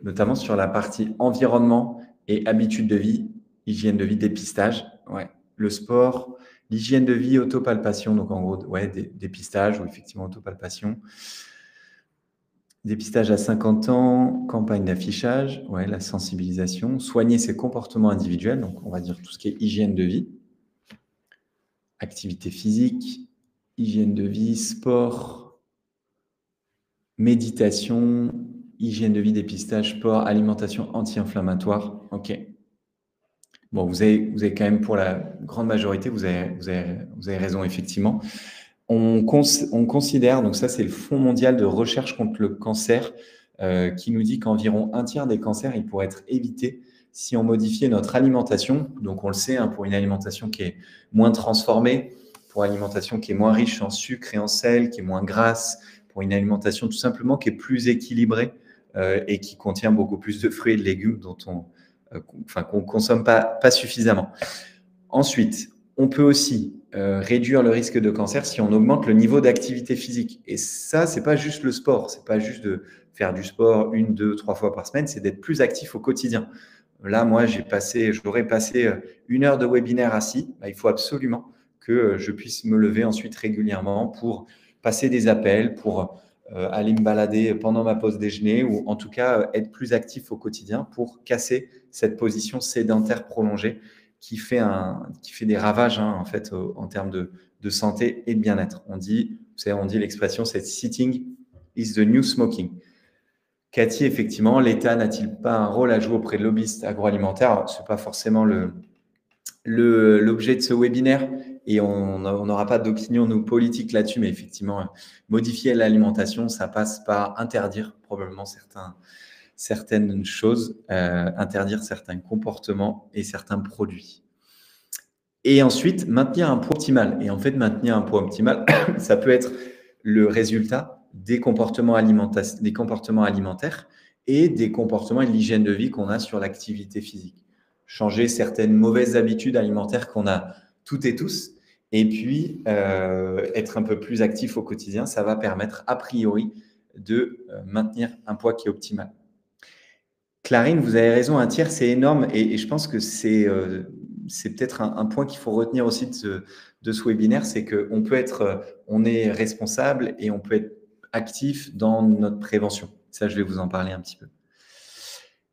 notamment sur la partie environnement et habitude de vie, hygiène de vie, dépistage, ouais. Le sport, l'hygiène de vie, autopalpation, donc en gros, ouais, dépistage ou effectivement autopalpation. Dépistage à 50 ans, campagne d'affichage, ouais, la sensibilisation, soigner ses comportements individuels, donc on va dire tout ce qui est hygiène de vie, activité physique, hygiène de vie, sport, méditation, hygiène de vie, dépistage, sport, alimentation anti-inflammatoire. Ok. Bon, vous avez quand même, pour la grande majorité, vous avez raison, effectivement. On considère, donc ça c'est le Fonds mondial de recherche contre le cancer, qui nous dit qu'environ un tiers des cancers, ils pourraient être évités si on modifiait notre alimentation. Donc on le sait, pour une alimentation qui est moins transformée, pour une alimentation qui est moins riche en sucre et en sel, qui est moins grasse, pour une alimentation tout simplement qui est plus équilibrée et qui contient beaucoup plus de fruits et de légumes qu'on consomme pas suffisamment. Ensuite, on peut aussi réduire le risque de cancer si on augmente le niveau d'activité physique. Et ça, c'est pas juste le sport, c'est pas juste de faire du sport 1, 2, 3 fois par semaine, c'est d'être plus actif au quotidien. Là, moi, j'aurais passé 1 heure de webinaire assis. Il faut absolument que je puisse me lever ensuite régulièrement pour passer des appels, pour aller me balader pendant ma pause déjeuner ou en tout cas être plus actif au quotidien pour casser cette position sédentaire prolongée qui fait des ravages en fait en termes de santé et de bien-être. On dit l'expression, c'est sitting is the new smoking. Cathy, effectivement, l'État n'a-t-il pas un rôle à jouer auprès de lobbyistes agroalimentaires? Ce n'est pas forcément L'objet de ce webinaire, et on n'aura pas d'opinion nous politique là-dessus, mais effectivement, modifier l'alimentation, ça passe par interdire probablement certaines choses, interdire certains comportements et certains produits. Et ensuite, maintenir un poids optimal. Et en fait, maintenir un poids optimal, ça peut être le résultat des comportements alimentaires et des comportements et de l'hygiène de vie qu'on a sur l'activité physique. Changer certaines mauvaises habitudes alimentaires qu'on a toutes et tous, et puis être un peu plus actif au quotidien, ça va permettre a priori de maintenir un poids qui est optimal. Clarine, vous avez raison, un tiers, c'est énorme, et je pense que c'est peut-être un point qu'il faut retenir aussi de ce webinaire, c'est qu'on peut être, on est responsable et on peut être actif dans notre prévention. Ça, je vais vous en parler un petit peu.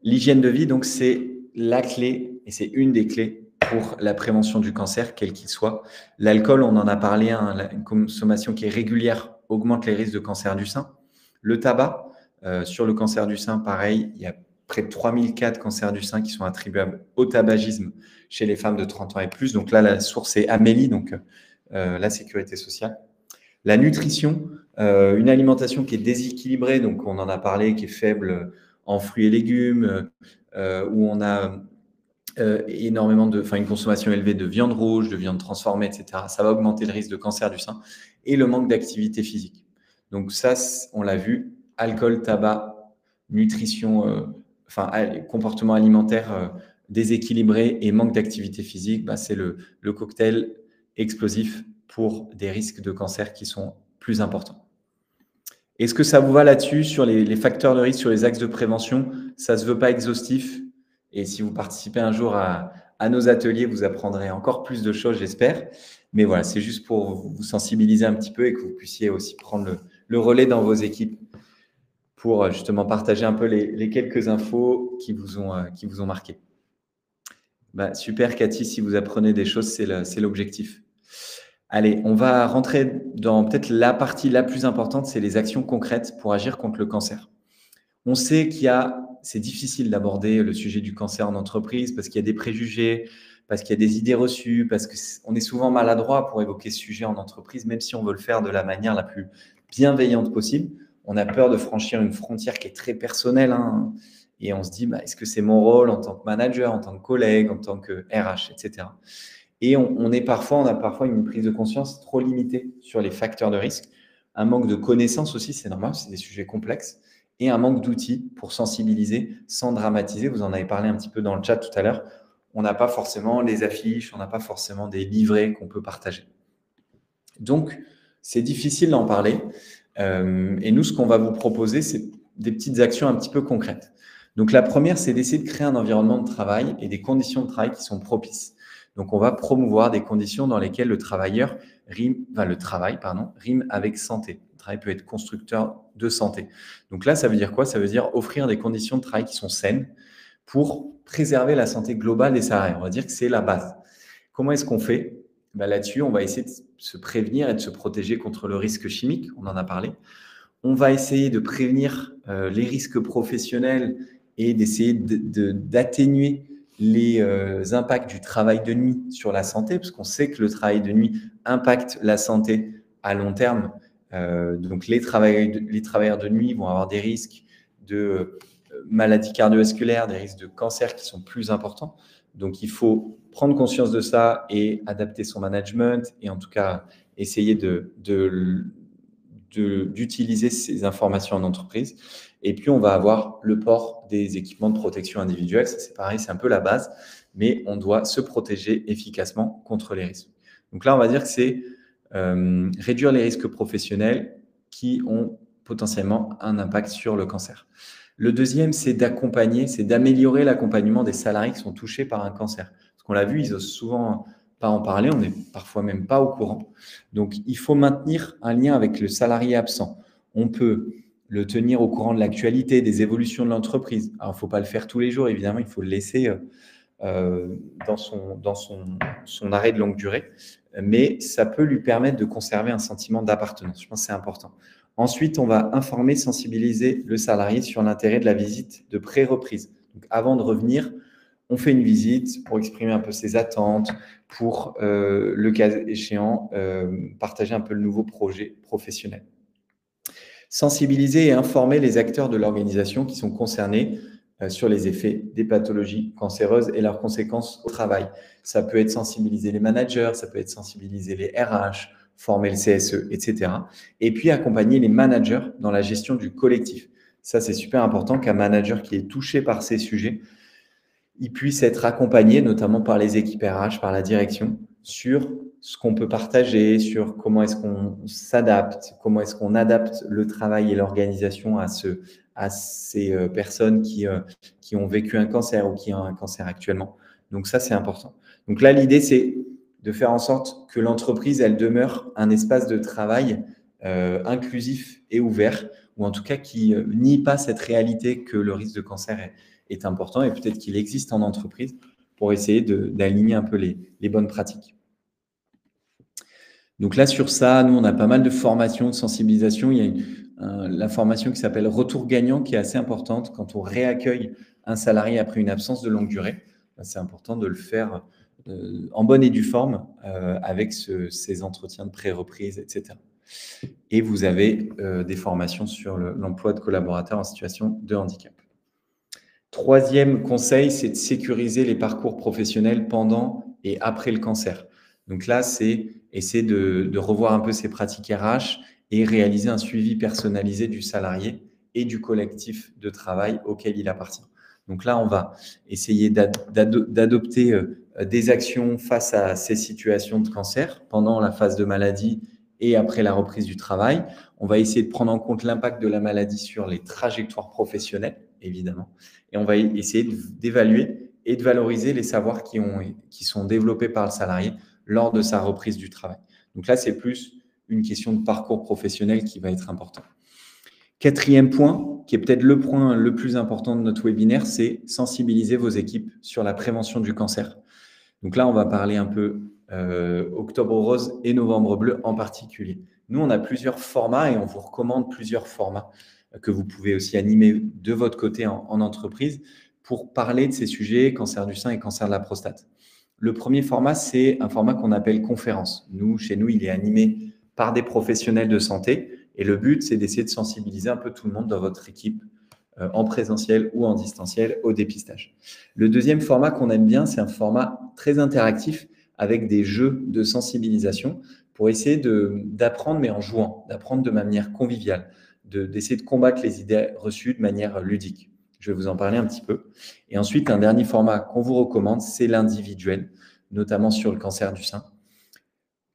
L'hygiène de vie, donc, c'est la clé, et c'est une des clés pour la prévention du cancer, quel qu'il soit. L'alcool, on en a parlé, hein, une consommation qui est régulière augmente les risques de cancer du sein. Le tabac, sur le cancer du sein, pareil, il y a près de 3000 cas de cancer du sein qui sont attribuables au tabagisme chez les femmes de 30 ans et plus. Donc là, la source est Amélie, donc la sécurité sociale. La nutrition, une alimentation qui est déséquilibrée, donc on en a parlé, qui est faible en fruits et légumes, où on a énormément une consommation élevée de viande rouge, de viande transformée, etc. Ça va augmenter le risque de cancer du sein et le manque d'activité physique. Donc ça, on l'a vu, alcool, tabac, nutrition, comportement alimentaire déséquilibré et manque d'activité physique, c'est le cocktail explosif pour des risques de cancer qui sont plus importants. Est-ce que ça vous va là-dessus, sur les facteurs de risque, sur les axes de prévention? Ça ne se veut pas exhaustif. Et si vous participez un jour à nos ateliers, vous apprendrez encore plus de choses, j'espère. Mais voilà, c'est juste pour vous sensibiliser un petit peu et que vous puissiez aussi prendre le relais dans vos équipes pour justement partager un peu les quelques infos qui vous ont marqué. Super, Cathy, si vous apprenez des choses, c'est l'objectif. Allez, on va rentrer dans peut-être la partie la plus importante, c'est les actions concrètes pour agir contre le cancer. On sait c'est difficile d'aborder le sujet du cancer en entreprise parce qu'il y a des préjugés, parce qu'il y a des idées reçues, parce qu'on est souvent maladroit pour évoquer ce sujet en entreprise, même si on veut le faire de la manière la plus bienveillante possible. On a peur de franchir une frontière qui est très personnelle, hein, et on se dit, est-ce que c'est mon rôle en tant que manager, en tant que collègue, en tant que RH, etc. Et on a parfois une prise de conscience trop limitée sur les facteurs de risque, un manque de connaissances aussi, c'est normal, c'est des sujets complexes, et un manque d'outils pour sensibiliser sans dramatiser. Vous en avez parlé un petit peu dans le chat tout à l'heure. On n'a pas forcément les affiches, on n'a pas forcément des livrets qu'on peut partager. Donc, c'est difficile d'en parler. Et nous, ce qu'on va vous proposer, c'est des petites actions un petit peu concrètes. Donc, la première, c'est d'essayer de créer un environnement de travail et des conditions de travail qui sont propices. Donc, on va promouvoir des conditions dans lesquelles le travail rime avec santé. Le travail peut être constructeur de santé. Donc là, ça veut dire quoi? Ça veut dire offrir des conditions de travail qui sont saines pour préserver la santé globale des salariés. On va dire que c'est la base. Comment est-ce qu'on fait? Là-dessus, on va essayer de se prévenir et de se protéger contre le risque chimique. On en a parlé. On va essayer de prévenir les risques professionnels et d'essayer d'atténuer les impacts du travail de nuit sur la santé, parce qu'on sait que le travail de nuit impacte la santé à long terme. Donc, les travailleurs de nuit vont avoir des risques de maladies cardiovasculaires, des risques de cancer qui sont plus importants. Donc, il faut prendre conscience de ça et adapter son management et en tout cas essayer d'utiliser ces informations en entreprise. Et puis, on va avoir le port des équipements de protection individuelle. Ça, c'est pareil, c'est un peu la base, mais on doit se protéger efficacement contre les risques. Donc là, on va dire que c'est réduire les risques professionnels qui ont potentiellement un impact sur le cancer. Le deuxième, c'est d'améliorer l'accompagnement des salariés qui sont touchés par un cancer. Parce qu'on l'a vu, ils osent souvent pas en parler, on n'est parfois même pas au courant. Donc, il faut maintenir un lien avec le salarié absent. On peut le tenir au courant de l'actualité, des évolutions de l'entreprise. Alors, il ne faut pas le faire tous les jours, évidemment, il faut le laisser dans son arrêt de longue durée, mais ça peut lui permettre de conserver un sentiment d'appartenance. Je pense que c'est important. Ensuite, on va informer, sensibiliser le salarié sur l'intérêt de la visite de pré-reprise. Donc, avant de revenir, On fait une visite pour exprimer un peu ses attentes, pour, le cas échéant, partager un peu le nouveau projet professionnel. Sensibiliser et informer les acteurs de l'organisation qui sont concernés sur les effets des pathologies cancéreuses et leurs conséquences au travail. Ça peut être sensibiliser les managers, ça peut être sensibiliser les RH, former le CSE, etc. Et puis accompagner les managers dans la gestion du collectif. Ça, c'est super important qu'un manager qui est touché par ces sujets, il puisse être accompagné, notamment par les équipes RH, par la direction, sur ce qu'on peut partager, sur comment est-ce qu'on s'adapte, comment est-ce qu'on adapte le travail et l'organisation à ces personnes qui ont vécu un cancer ou qui ont un cancer actuellement. Donc ça, c'est important. Donc là, l'idée, c'est de faire en sorte que l'entreprise, elle demeure un espace de travail inclusif et ouvert, ou en tout cas qui nie pas cette réalité que le risque de cancer est important, et peut-être qu'il existe en entreprise pour essayer d'aligner un peu les bonnes pratiques. Donc là, sur ça, nous, on a pas mal de formations, de sensibilisation. Il y a la formation qui s'appelle Retour gagnant, qui est assez importante quand on réaccueille un salarié après une absence de longue durée. C'est important de le faire en bonne et due forme avec ces entretiens de pré-reprise, etc. Et vous avez des formations sur l'emploi de collaborateurs en situation de handicap. Troisième conseil, c'est de sécuriser les parcours professionnels pendant et après le cancer. Donc là, c'est essayer de revoir un peu ses pratiques RH et réaliser un suivi personnalisé du salarié et du collectif de travail auquel il appartient. Donc là, on va essayer d'adopter des actions face à ces situations de cancer pendant la phase de maladie et après la reprise du travail. On va essayer de prendre en compte l'impact de la maladie sur les trajectoires professionnelles, évidemment. Et on va essayer d'évaluer et de valoriser les savoirs qui sont développés par le salarié lors de sa reprise du travail. Donc là, c'est plus une question de parcours professionnel qui va être important. Quatrième point, qui est peut-être le point le plus important de notre webinaire, c'est sensibiliser vos équipes sur la prévention du cancer. Donc là, on va parler un peu Octobre Rose et Novembre Bleu en particulier. Nous, on a plusieurs formats et on vous recommande plusieurs formats que vous pouvez aussi animer de votre côté en entreprise pour parler de ces sujets, cancer du sein et cancer de la prostate. Le premier format, c'est un format qu'on appelle conférence. Chez nous, il est animé par des professionnels de santé et le but, c'est d'essayer de sensibiliser un peu tout le monde dans votre équipe en présentiel ou en distanciel au dépistage. Le deuxième format qu'on aime bien, c'est un format très interactif avec des jeux de sensibilisation pour essayer d'apprendre, mais en jouant, d'apprendre de manière conviviale, d'essayer de combattre les idées reçues de manière ludique. Je vais vous en parler un petit peu. Et ensuite, un dernier format qu'on vous recommande, c'est l'individuel, notamment sur le cancer du sein.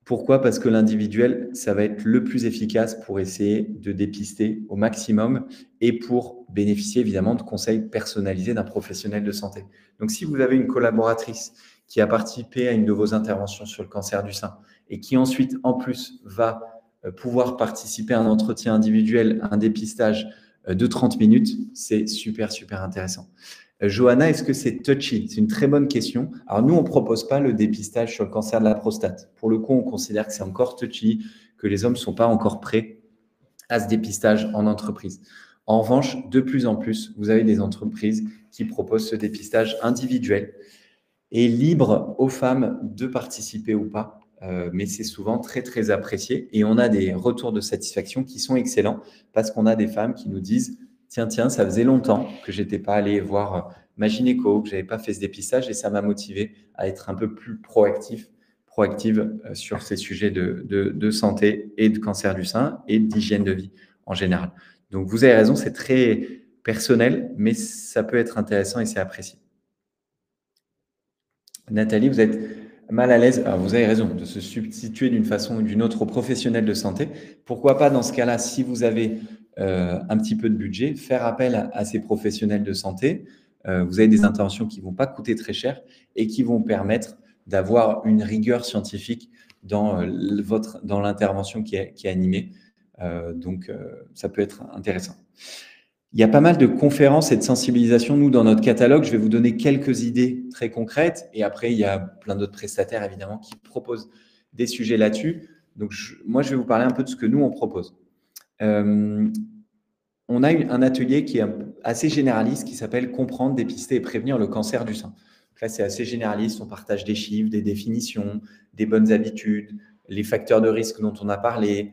Pourquoi? Parce que l'individuel, ça va être le plus efficace pour essayer de dépister au maximum et pour bénéficier évidemment de conseils personnalisés d'un professionnel de santé. Donc, si vous avez une collaboratrice qui a participé à une de vos interventions sur le cancer du sein et qui ensuite, en plus, va pouvoir participer à un entretien individuel, un dépistage de 30 minutes, c'est super, super intéressant. Johanna, est-ce que c'est touchy? C'est une très bonne question. Alors nous, on ne propose pas le dépistage sur le cancer de la prostate. Pour le coup, on considère que c'est encore touchy, que les hommes ne sont pas encore prêts à ce dépistage en entreprise. En revanche, de plus en plus, vous avez des entreprises qui proposent ce dépistage individuel et libre aux femmes de participer ou pas. Mais c'est souvent très, très apprécié. Et on a des retours de satisfaction qui sont excellents parce qu'on a des femmes qui nous disent tiens, ça faisait longtemps que je n'étais pas allée voir ma gynéco, que je n'avais pas fait ce dépistage et ça m'a motivé à être un peu plus proactive sur ces sujets de santé et de cancer du sein et d'hygiène de vie en général. Donc, vous avez raison, c'est très personnel, mais ça peut être intéressant et c'est apprécié. Nathalie, vous êtes mal à l'aise. Alors, vous avez raison de se substituer d'une façon ou d'une autre aux professionnels de santé. Pourquoi pas, dans ce cas-là, si vous avez un petit peu de budget, faire appel à ces professionnels de santé. Vous avez des interventions qui ne vont pas coûter très cher et qui vont permettre d'avoir une rigueur scientifique dans l'intervention qui est animée. Donc, ça peut être intéressant. Il y a pas mal de conférences et de sensibilisation. Nous, dans notre catalogue, je vais vous donner quelques idées très concrètes. Et après, il y a plein d'autres prestataires, évidemment, qui proposent des sujets là-dessus. Donc, moi, je vais vous parler un peu de ce que nous, on propose. On a un atelier qui est assez généraliste qui s'appelle « Comprendre, dépister et prévenir le cancer du sein ». Donc là, c'est assez généraliste. On partage des chiffres, des définitions, des bonnes habitudes, les facteurs de risque dont on a parlé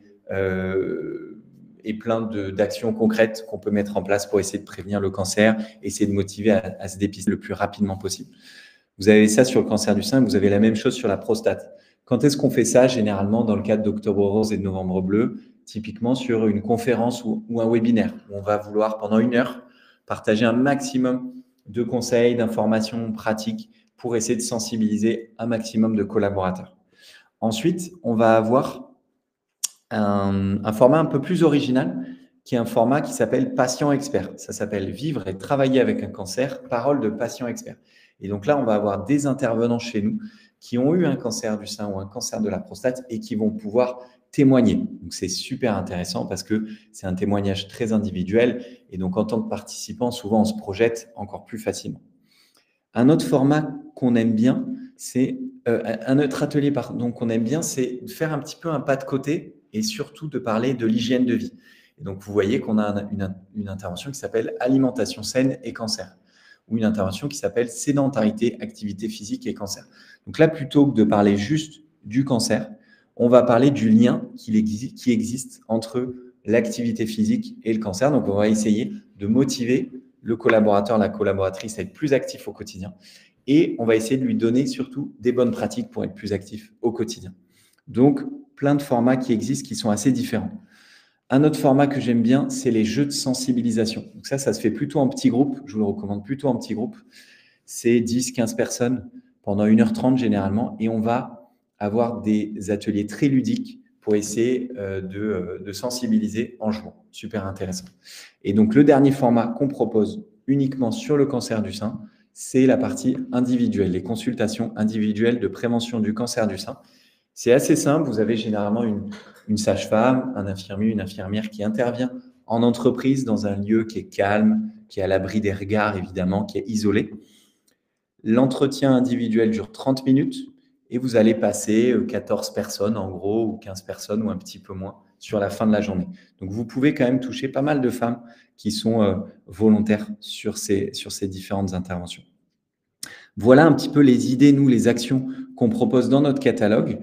et plein d'actions concrètes qu'on peut mettre en place pour essayer de prévenir le cancer, essayer de motiver à se dépister le plus rapidement possible. Vous avez ça sur le cancer du sein, vous avez la même chose sur la prostate. Quand est-ce qu'on fait ça? Généralement, dans le cadre d'Octobre Rose et de Novembre Bleu, typiquement sur une conférence ou un webinaire, où on va vouloir pendant 1 heure partager un maximum de conseils, d'informations pratiques pour essayer de sensibiliser un maximum de collaborateurs. Ensuite, on va avoir un format un peu plus original, qui est un format qui s'appelle Patient Expert. Ça s'appelle Vivre et travailler avec un cancer, parole de patient expert. Et donc là, on va avoir des intervenants chez nous qui ont eu un cancer du sein ou un cancer de la prostate et qui vont pouvoir témoigner. Donc c'est super intéressant parce que c'est un témoignage très individuel et donc en tant que participant, souvent on se projette encore plus facilement. Un autre format qu'on aime bien, c'est un autre atelier qu'on aime bien, c'est de faire un petit peu un pas de côté et surtout de parler de l'hygiène de vie. Et donc vous voyez qu'on a une intervention qui s'appelle alimentation saine et cancer, ou une intervention qui s'appelle sédentarité, activité physique et cancer. Donc là, plutôt que de parler juste du cancer, on va parler du lien qui existe entre l'activité physique et le cancer. Donc on va essayer de motiver le collaborateur, la collaboratrice à être plus actif au quotidien. Et on va essayer de lui donner surtout des bonnes pratiques pour être plus actif au quotidien. Donc, plein de formats qui existent qui sont assez différents. Un autre format que j'aime bien, c'est les jeux de sensibilisation. Donc ça se fait plutôt en petits groupes. Je vous le recommande plutôt en petits groupes. C'est 10, 15 personnes pendant 1h30 généralement. Et on va avoir des ateliers très ludiques pour essayer de sensibiliser en jouant. Super intéressant. Et donc, le dernier format qu'on propose uniquement sur le cancer du sein, c'est la partie individuelle, les consultations individuelles de prévention du cancer du sein. C'est assez simple. Vous avez généralement une sage-femme, un infirmier, une infirmière qui intervient en entreprise dans un lieu qui est calme, qui est à l'abri des regards, évidemment, qui est isolé. L'entretien individuel dure 30 minutes et vous allez passer 14 personnes en gros, ou 15 personnes ou un petit peu moins sur la fin de la journée. Donc, vous pouvez quand même toucher pas mal de femmes qui sont volontaires sur ces différentes interventions. Voilà un petit peu les idées, nous, les actions qu'on propose dans notre catalogue.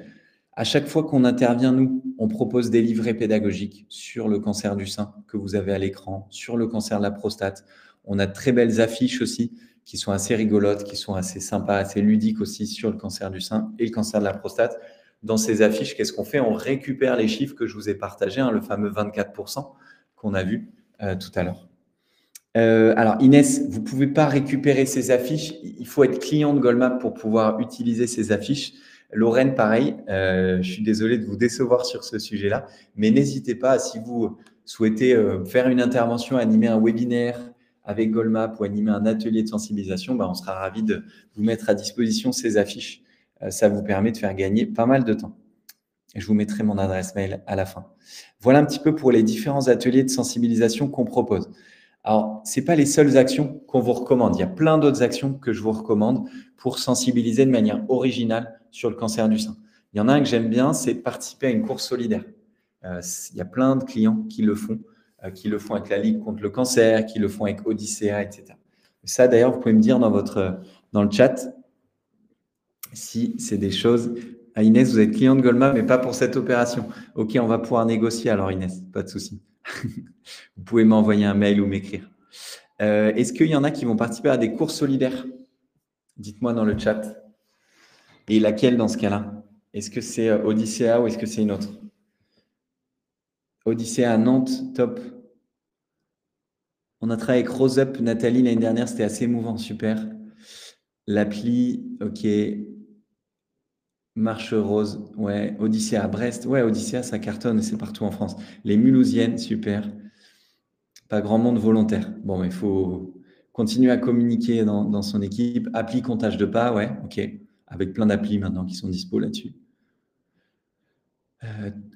À chaque fois qu'on intervient, nous, on propose des livrets pédagogiques sur le cancer du sein que vous avez à l'écran, sur le cancer de la prostate. On a de très belles affiches aussi qui sont assez rigolotes, qui sont assez sympas, assez ludiques aussi sur le cancer du sein et le cancer de la prostate. Dans ces affiches, qu'est-ce qu'on fait? On récupère les chiffres que je vous ai partagés, le fameux 24% qu'on a vu tout à l'heure. Alors Inès, vous ne pouvez pas récupérer ces affiches. Il faut être client de Goldmap pour pouvoir utiliser ces affiches. Lorraine, pareil, je suis désolé de vous décevoir sur ce sujet-là, mais n'hésitez pas, si vous souhaitez faire une intervention, animer un webinaire avec Goldmap ou animer un atelier de sensibilisation, on sera ravis de vous mettre à disposition ces affiches. Ça vous permet de faire gagner pas mal de temps. Et je vous mettrai mon adresse mail à la fin. Voilà un petit peu pour les différents ateliers de sensibilisation qu'on propose. Alors, ce n'est pas les seules actions qu'on vous recommande. Il y a plein d'autres actions que je vous recommande pour sensibiliser de manière originale sur le cancer du sein. Il y en a un que j'aime bien, c'est participer à une course solidaire. Il y a plein de clients qui le font avec la Ligue contre le cancer, qui le font avec Odyssea, etc. Ça, d'ailleurs, vous pouvez me dire dans le chat si c'est des choses… Ah, Inès, vous êtes client de Goldmap, mais pas pour cette opération. OK, on va pouvoir négocier alors, Inès, pas de souci. Vous pouvez m'envoyer un mail ou m'écrire. Est-ce qu'il y en a qui vont participer à des courses solidaires? Dites-moi dans le chat. Et laquelle dans ce cas-là? Est-ce que c'est Odyssea ou est-ce que c'est une autre? Odyssea à Nantes, top. On a travaillé avec Rose Up, Nathalie, l'année dernière, c'était assez émouvant, super. L'appli, OK. Marche Rose, ouais. Odyssea à Brest, ouais, Odyssea, ça cartonne, c'est partout en France. Les Mulhousiennes, super. Pas grand monde volontaire. Bon, il faut continuer à communiquer dans son équipe. Appli comptage de pas, ouais, OK. Avec plein d'applis maintenant qui sont dispo là-dessus.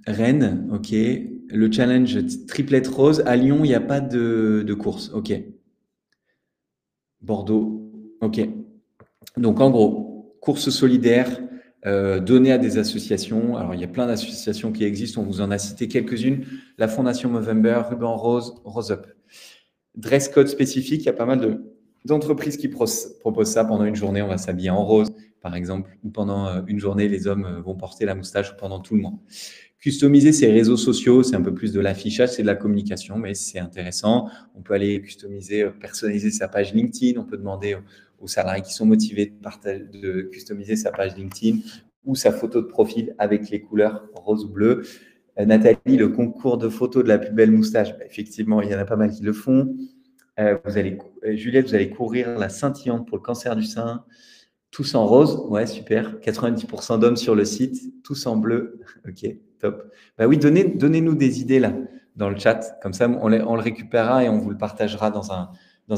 Rennes, OK. Le challenge triplette rose. À Lyon, il n'y a pas de course. OK. Bordeaux, OK. Donc, en gros, course solidaire donnée à des associations. Alors, il y a plein d'associations qui existent. On vous en a cité quelques-unes. La Fondation Movember, Ruban Rose, Rose Up. Dress code spécifique, il y a pas mal d'entreprises qui proposent ça. Pendant une journée, on va s'habiller en rose, par exemple, ou pendant une journée, les hommes vont porter la moustache pendant tout le mois. Customiser ses réseaux sociaux, c'est un peu plus de l'affichage, c'est de la communication, mais c'est intéressant. On peut aller customiser, personnaliser sa page LinkedIn. On peut demander aux salariés qui sont motivés de customiser sa page LinkedIn ou sa photo de profil avec les couleurs rose ou bleu. Nathalie, le concours de photos de la plus belle moustache, bah, effectivement, il y en a pas mal qui le font. Juliette, vous allez courir la scintillante pour le cancer du sein. Tous en rose, ouais, super. 90% d'hommes sur le site, tous en bleu. Ok, top. Bah oui, donnez-nous des idées là dans le chat. Comme ça, on le récupérera et on vous le partagera dans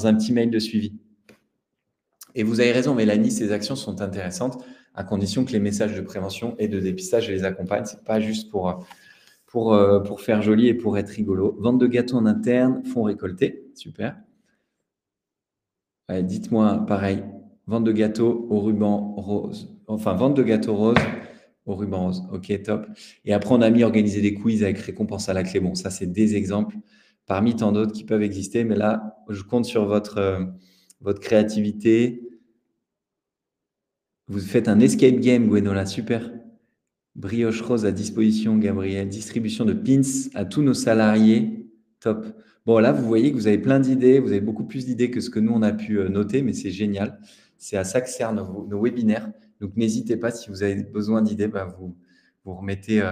un petit mail de suivi. Et vous avez raison, Mélanie, ces actions sont intéressantes à condition que les messages de prévention et de dépistage les accompagnent. Ce n'est pas juste pour faire joli et pour être rigolo. Vente de gâteaux en interne, fonds récoltés, super. Ouais, dites-moi, pareil, vente de gâteaux au ruban rose. Enfin, vente de gâteaux rose au ruban rose. Ok, top. Et après, on a mis organiser des quiz avec récompense à la clé. Bon, ça, c'est des exemples parmi tant d'autres qui peuvent exister. Mais là, je compte sur votre créativité. Vous faites un escape game, Gwenola, super. Brioche rose à disposition, Gabriel. Distribution de pins à tous nos salariés. Top. Bon, là, vous voyez que vous avez plein d'idées. Vous avez beaucoup plus d'idées que ce que nous, on a pu noter, mais c'est génial. C'est à ça que servent nos webinaires. Donc, n'hésitez pas, si vous avez besoin d'idées, bah, vous remettez.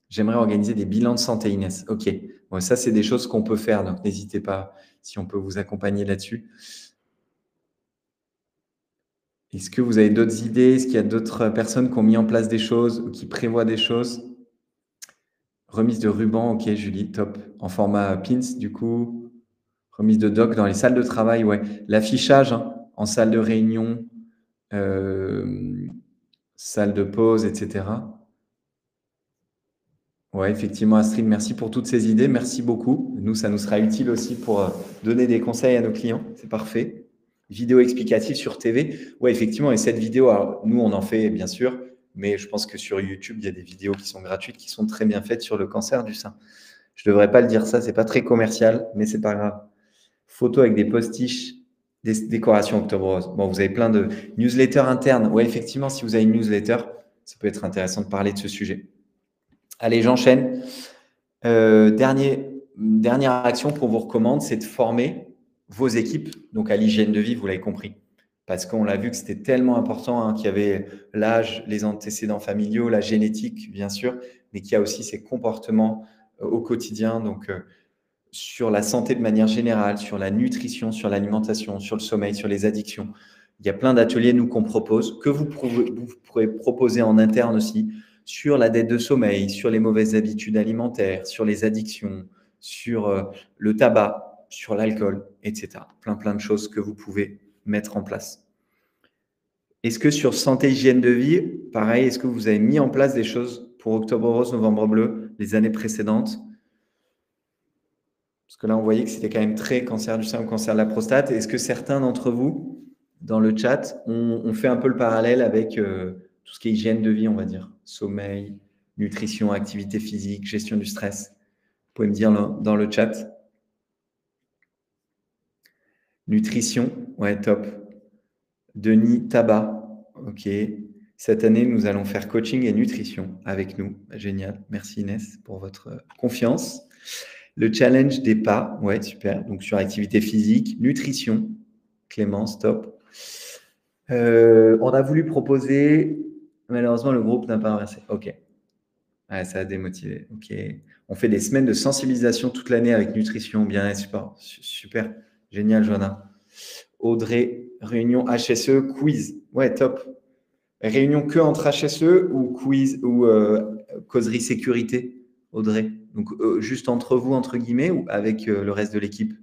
J'aimerais organiser des bilans de santé, Inès. OK. Bon, ça, c'est des choses qu'on peut faire. Donc, n'hésitez pas si on peut vous accompagner là-dessus. Est-ce que vous avez d'autres idées? Est-ce qu'il y a d'autres personnes qui ont mis en place des choses ou qui prévoient des choses? Remise de ruban, ok, Julie, top. En format pins, du coup. Remise de doc dans les salles de travail, ouais. L'affichage hein, en salle de réunion, salle de pause, etc. Ouais, effectivement, Astrid, merci pour toutes ces idées. Merci beaucoup. Nous, ça nous sera utile aussi pour donner des conseils à nos clients. C'est parfait. Vidéo explicative sur TV. Ouais, effectivement, et cette vidéo, alors, nous, on en fait, bien sûr, mais je pense que sur YouTube, il y a des vidéos qui sont gratuites, qui sont très bien faites sur le cancer du sein. Je ne devrais pas le dire ça, c'est pas très commercial, mais c'est pas grave. Photos avec des postiches, des décorations Octobre Rose. Bon, vous avez plein de newsletters internes. Ouais, effectivement, si vous avez une newsletter, ça peut être intéressant de parler de ce sujet. Allez, j'enchaîne. Dernière action qu'on vous recommande, c'est de former vos équipes, donc à l'hygiène de vie, vous l'avez compris. Parce qu'on l'a vu que c'était tellement important hein, qu'il y avait l'âge, les antécédents familiaux, la génétique, bien sûr, mais qu'il y a aussi ces comportements au quotidien, donc sur la santé de manière générale, sur la nutrition, sur l'alimentation, sur le sommeil, sur les addictions. Il y a plein d'ateliers, nous, qu'on propose, que vous pourrez proposer en interne aussi, sur la dette de sommeil, sur les mauvaises habitudes alimentaires, sur les addictions, sur le tabac, sur l'alcool, etc. Plein de choses que vous pouvez mettre en place. Est-ce que sur santé, hygiène de vie, pareil, est-ce que vous avez mis en place des choses pour Octobre Rose, Novembre Bleu, les années précédentes? Parce que là, on voyait que c'était quand même très cancer du sein ou cancer de la prostate. Est-ce que certains d'entre vous, dans le chat, ont fait un peu le parallèle avec tout ce qui est hygiène de vie, on va dire, sommeil, nutrition, activité physique, gestion du stress? Vous pouvez me dire dans le chat. Nutrition, ouais, top. Denis, tabac, ok. Cette année, nous allons faire coaching et nutrition avec nous. Génial. Merci Inès pour votre confiance. Le challenge des pas, ouais, super. Donc sur activité physique, nutrition, Clémence, top. On a voulu proposer, malheureusement, le groupe n'a pas inversé. Ok. Ouais, ça a démotivé. Ok. On fait des semaines de sensibilisation toute l'année avec nutrition, bien-être, sport. Super. Génial, Joanna. Audrey, réunion HSE, quiz. Ouais, top. Réunion que entre HSE ou quiz ou causerie sécurité, Audrey? Donc, juste entre vous, entre guillemets, ou avec le reste de l'équipe?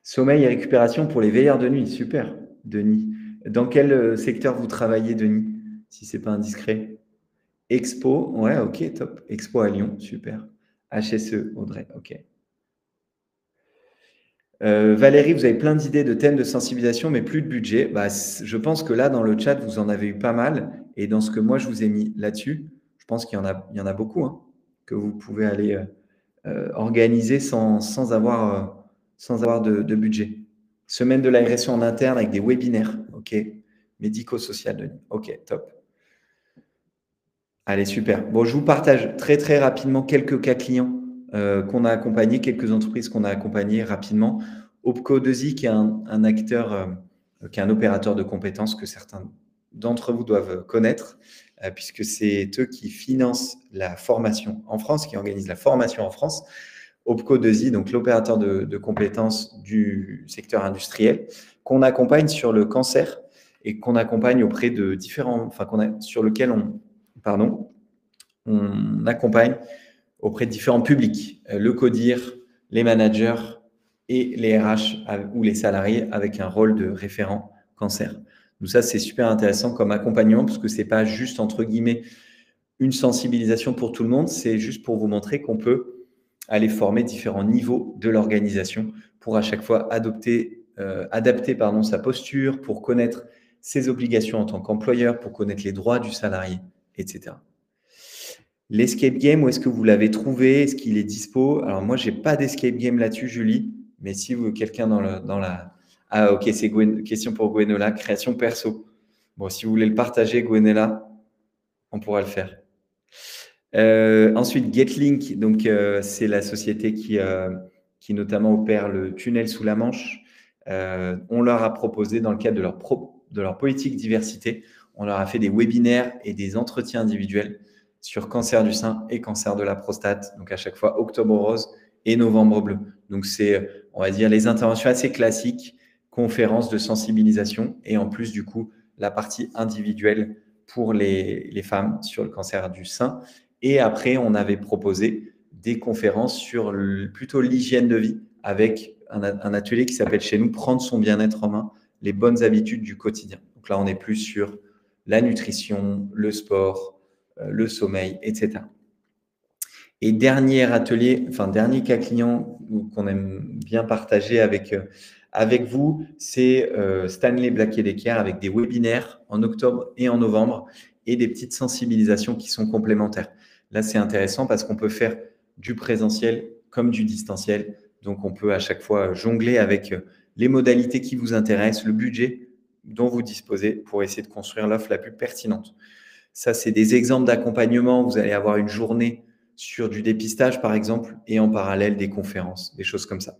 Sommeil et récupération pour les veilleurs de nuit. Super, Denis. Dans quel secteur vous travaillez, Denis, si ce n'est pas indiscret? Expo, ouais, ok, top. Expo à Lyon, super. HSE, Audrey, ok. Valérie, vous avez plein d'idées de thèmes de sensibilisation, mais plus de budget. Bah, je pense que là, dans le chat, vous en avez eu pas mal. Et dans ce que moi, je vous ai mis là-dessus, je pense il y en a beaucoup hein, que vous pouvez aller organiser sans avoir sans avoir de budget. Semaine de l'agression en interne avec des webinaires. OK. Médico-social, Denis. OK, top. Allez, super. Bon, je vous partage très, très rapidement quelques cas clients qu'on a accompagnés, quelques entreprises qu'on a accompagnées rapidement. Opco2i, qui est un acteur, qui est un opérateur de compétences que certains d'entre vous doivent connaître, puisque c'est eux qui financent la formation en France, qui organisent la formation en France. Opco2i, donc l'opérateur de compétences du secteur industriel, qu'on accompagne sur le cancer et qu'on accompagne auprès de différents, enfin, sur lequel on accompagne auprès de différents publics, le CODIR, les managers et les RH ou les salariés avec un rôle de référent cancer. Donc ça, c'est super intéressant comme accompagnement parce que ce n'est pas juste, entre guillemets, une sensibilisation pour tout le monde, c'est juste pour vous montrer qu'on peut aller former différents niveaux de l'organisation pour à chaque fois adapter sa posture, pour connaître ses obligations en tant qu'employeur, pour connaître les droits du salarié, etc. L'escape game, où est-ce que vous l'avez trouvé? Est-ce qu'il est dispo? Alors moi, j'ai pas d'escape game là-dessus, Julie, mais si vous, quelqu'un dans la… Ah ok, c'est question pour Gwenola, création perso. Bon, si vous voulez le partager, Gwenola, on pourra le faire. Ensuite, Getlink, donc c'est la société qui notamment opère le tunnel sous la Manche. On leur a proposé, dans le cadre de leur politique diversité, on leur a fait des webinaires et des entretiens individuels sur cancer du sein et cancer de la prostate. Donc à chaque fois, octobre rose et novembre bleu. Donc c'est, on va dire, les interventions assez classiques, conférences de sensibilisation et en plus, du coup, la partie individuelle pour les femmes sur le cancer du sein. Et après, on avait proposé des conférences sur plutôt l'hygiène de vie avec un atelier qui s'appelle chez nous « Prendre son bien-être en main, les bonnes habitudes du quotidien ». Donc là, on est plus sur la nutrition, le sport, le sommeil, etc. Et dernier cas client qu'on aime bien partager avec vous, c'est Stanley Black & Decker avec des webinaires en octobre et en novembre et des petites sensibilisations qui sont complémentaires. Là, c'est intéressant parce qu'on peut faire du présentiel comme du distanciel. Donc, on peut à chaque fois jongler avec les modalités qui vous intéressent, le budget dont vous disposez pour essayer de construire l'offre la plus pertinente. Ça, c'est des exemples d'accompagnement. Vous allez avoir une journée sur du dépistage, par exemple, et en parallèle des conférences, des choses comme ça.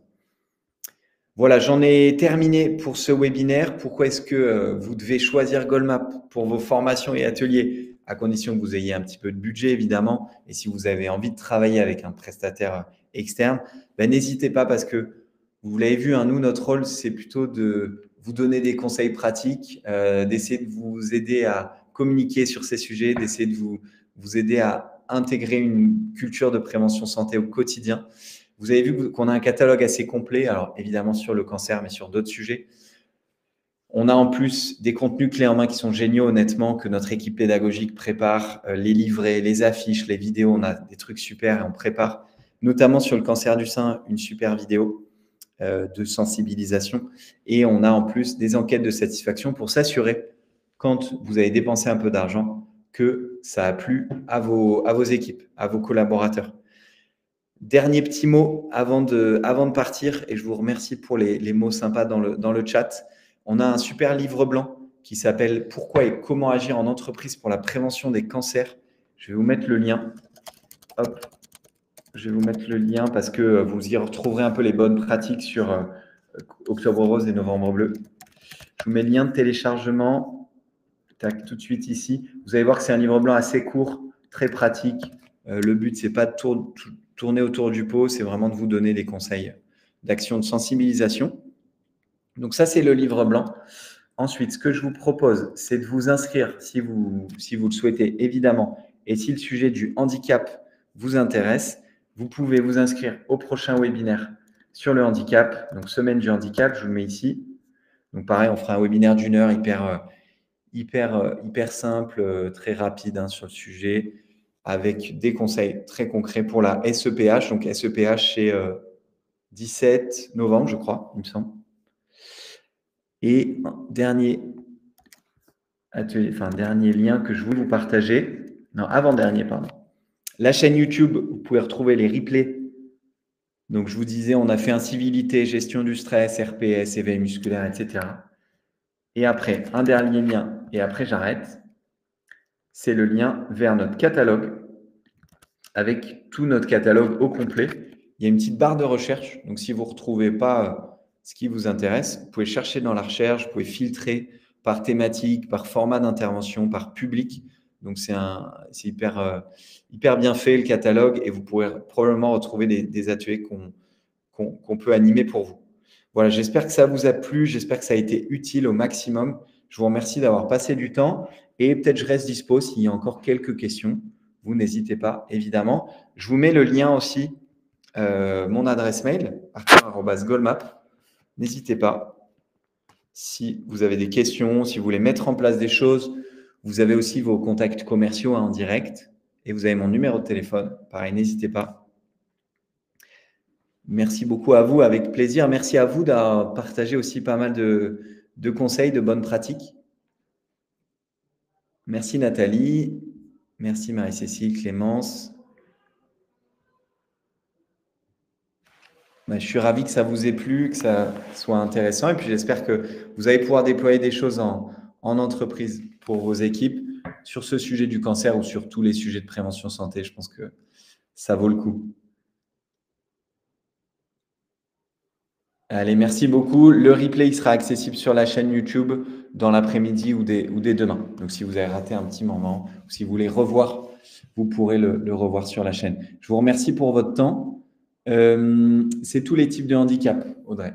Voilà, j'en ai terminé pour ce webinaire. Pourquoi est-ce que vous devez choisir Goldmap pour vos formations et ateliers, à condition que vous ayez un petit peu de budget, évidemment, et si vous avez envie de travailler avec un prestataire externe, n'hésitez pas parce que, vous l'avez vu, nous, notre rôle, c'est plutôt de vous donner des conseils pratiques, d'essayer de vous aider à communiquer sur ces sujets, d'essayer de vous aider à intégrer une culture de prévention santé au quotidien. Vous avez vu qu'on a un catalogue assez complet, alors évidemment sur le cancer, mais sur d'autres sujets. On a en plus des contenus clés en main qui sont géniaux, honnêtement, que notre équipe pédagogique prépare, les livrets, les affiches, les vidéos. On a des trucs super et on prépare, notamment sur le cancer du sein, une super vidéo de sensibilisation. Et on a en plus des enquêtes de satisfaction pour s'assurer, quand vous avez dépensé un peu d'argent, que ça a plu à vos équipes, à vos collaborateurs. Dernier petit mot avant de partir, et je vous remercie pour les mots sympas dans le chat. On a un super livre blanc qui s'appelle « Pourquoi et comment agir en entreprise pour la prévention des cancers ». Je vais vous mettre le lien. Hop. Je vais vous mettre le lien parce que vous y retrouverez un peu les bonnes pratiques sur octobre rose et novembre bleu. Je vous mets le lien de téléchargement. Tac, tout de suite ici. Vous allez voir que c'est un livre blanc assez court, très pratique. Le but, ce n'est pas de tourner autour du pot, c'est vraiment de vous donner des conseils d'action de sensibilisation. Donc ça, c'est le livre blanc. Ensuite, ce que je vous propose, c'est de vous inscrire, si vous le souhaitez, évidemment, et si le sujet du handicap vous intéresse, vous pouvez vous inscrire au prochain webinaire sur le handicap, donc semaine du handicap, je vous le mets ici. Donc pareil, on fera un webinaire d'1 heure hyper simple, très rapide sur le sujet, avec des conseils très concrets pour la SEPH. Donc SEPH, c'est 17 novembre, je crois, il me semble. Et dernier lien que je voulais vous partager. Non, avant-dernier, pardon. La chaîne YouTube, vous pouvez retrouver les replays Donc, je vous disais, on a fait incivilité, gestion du stress, RPS, éveil musculaire, etc. Et après, un dernier lien, et après j'arrête, c'est le lien vers notre catalogue, avec tout notre catalogue au complet. Il y a une petite barre de recherche, donc si vous ne retrouvez pas ce qui vous intéresse, vous pouvez chercher dans la recherche, vous pouvez filtrer par thématique, par format d'intervention, par public. Donc c'est hyper bien fait le catalogue et vous pourrez probablement retrouver des ateliers qu'on peut animer pour vous. Voilà, j'espère que ça vous a plu, j'espère que ça a été utile au maximum. Je vous remercie d'avoir passé du temps et peut-être je reste dispo s'il y a encore quelques questions. Vous n'hésitez pas, évidemment. Je vous mets le lien aussi, mon adresse mail, arthur@goldmap. N'hésitez pas. Si vous avez des questions, si vous voulez mettre en place des choses, vous avez aussi vos contacts commerciaux en direct et vous avez mon numéro de téléphone. Pareil, n'hésitez pas. Merci beaucoup à vous, avec plaisir. Merci à vous d'avoir partagé aussi pas mal de conseils, de bonnes pratiques. Merci Nathalie, merci Marie-Cécile, Clémence. Je suis ravi que ça vous ait plu, que ça soit intéressant et puis j'espère que vous allez pouvoir déployer des choses en entreprise pour vos équipes sur ce sujet du cancer ou sur tous les sujets de prévention santé. Je pense que ça vaut le coup. Allez, merci beaucoup. Le replay il sera accessible sur la chaîne YouTube dans l'après-midi ou dès demain. Donc, si vous avez raté un petit moment ou si vous voulez revoir, vous pourrez le revoir sur la chaîne. Je vous remercie pour votre temps. C'est tous les types de handicap, Audrey.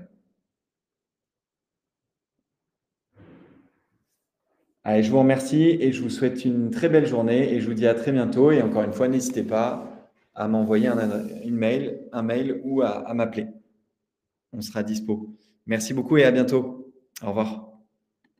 Allez, je vous remercie et je vous souhaite une très belle journée et je vous dis à très bientôt. Et encore une fois, n'hésitez pas à m'envoyer un mail ou à m'appeler. On sera dispo. Merci beaucoup et à bientôt. Au revoir.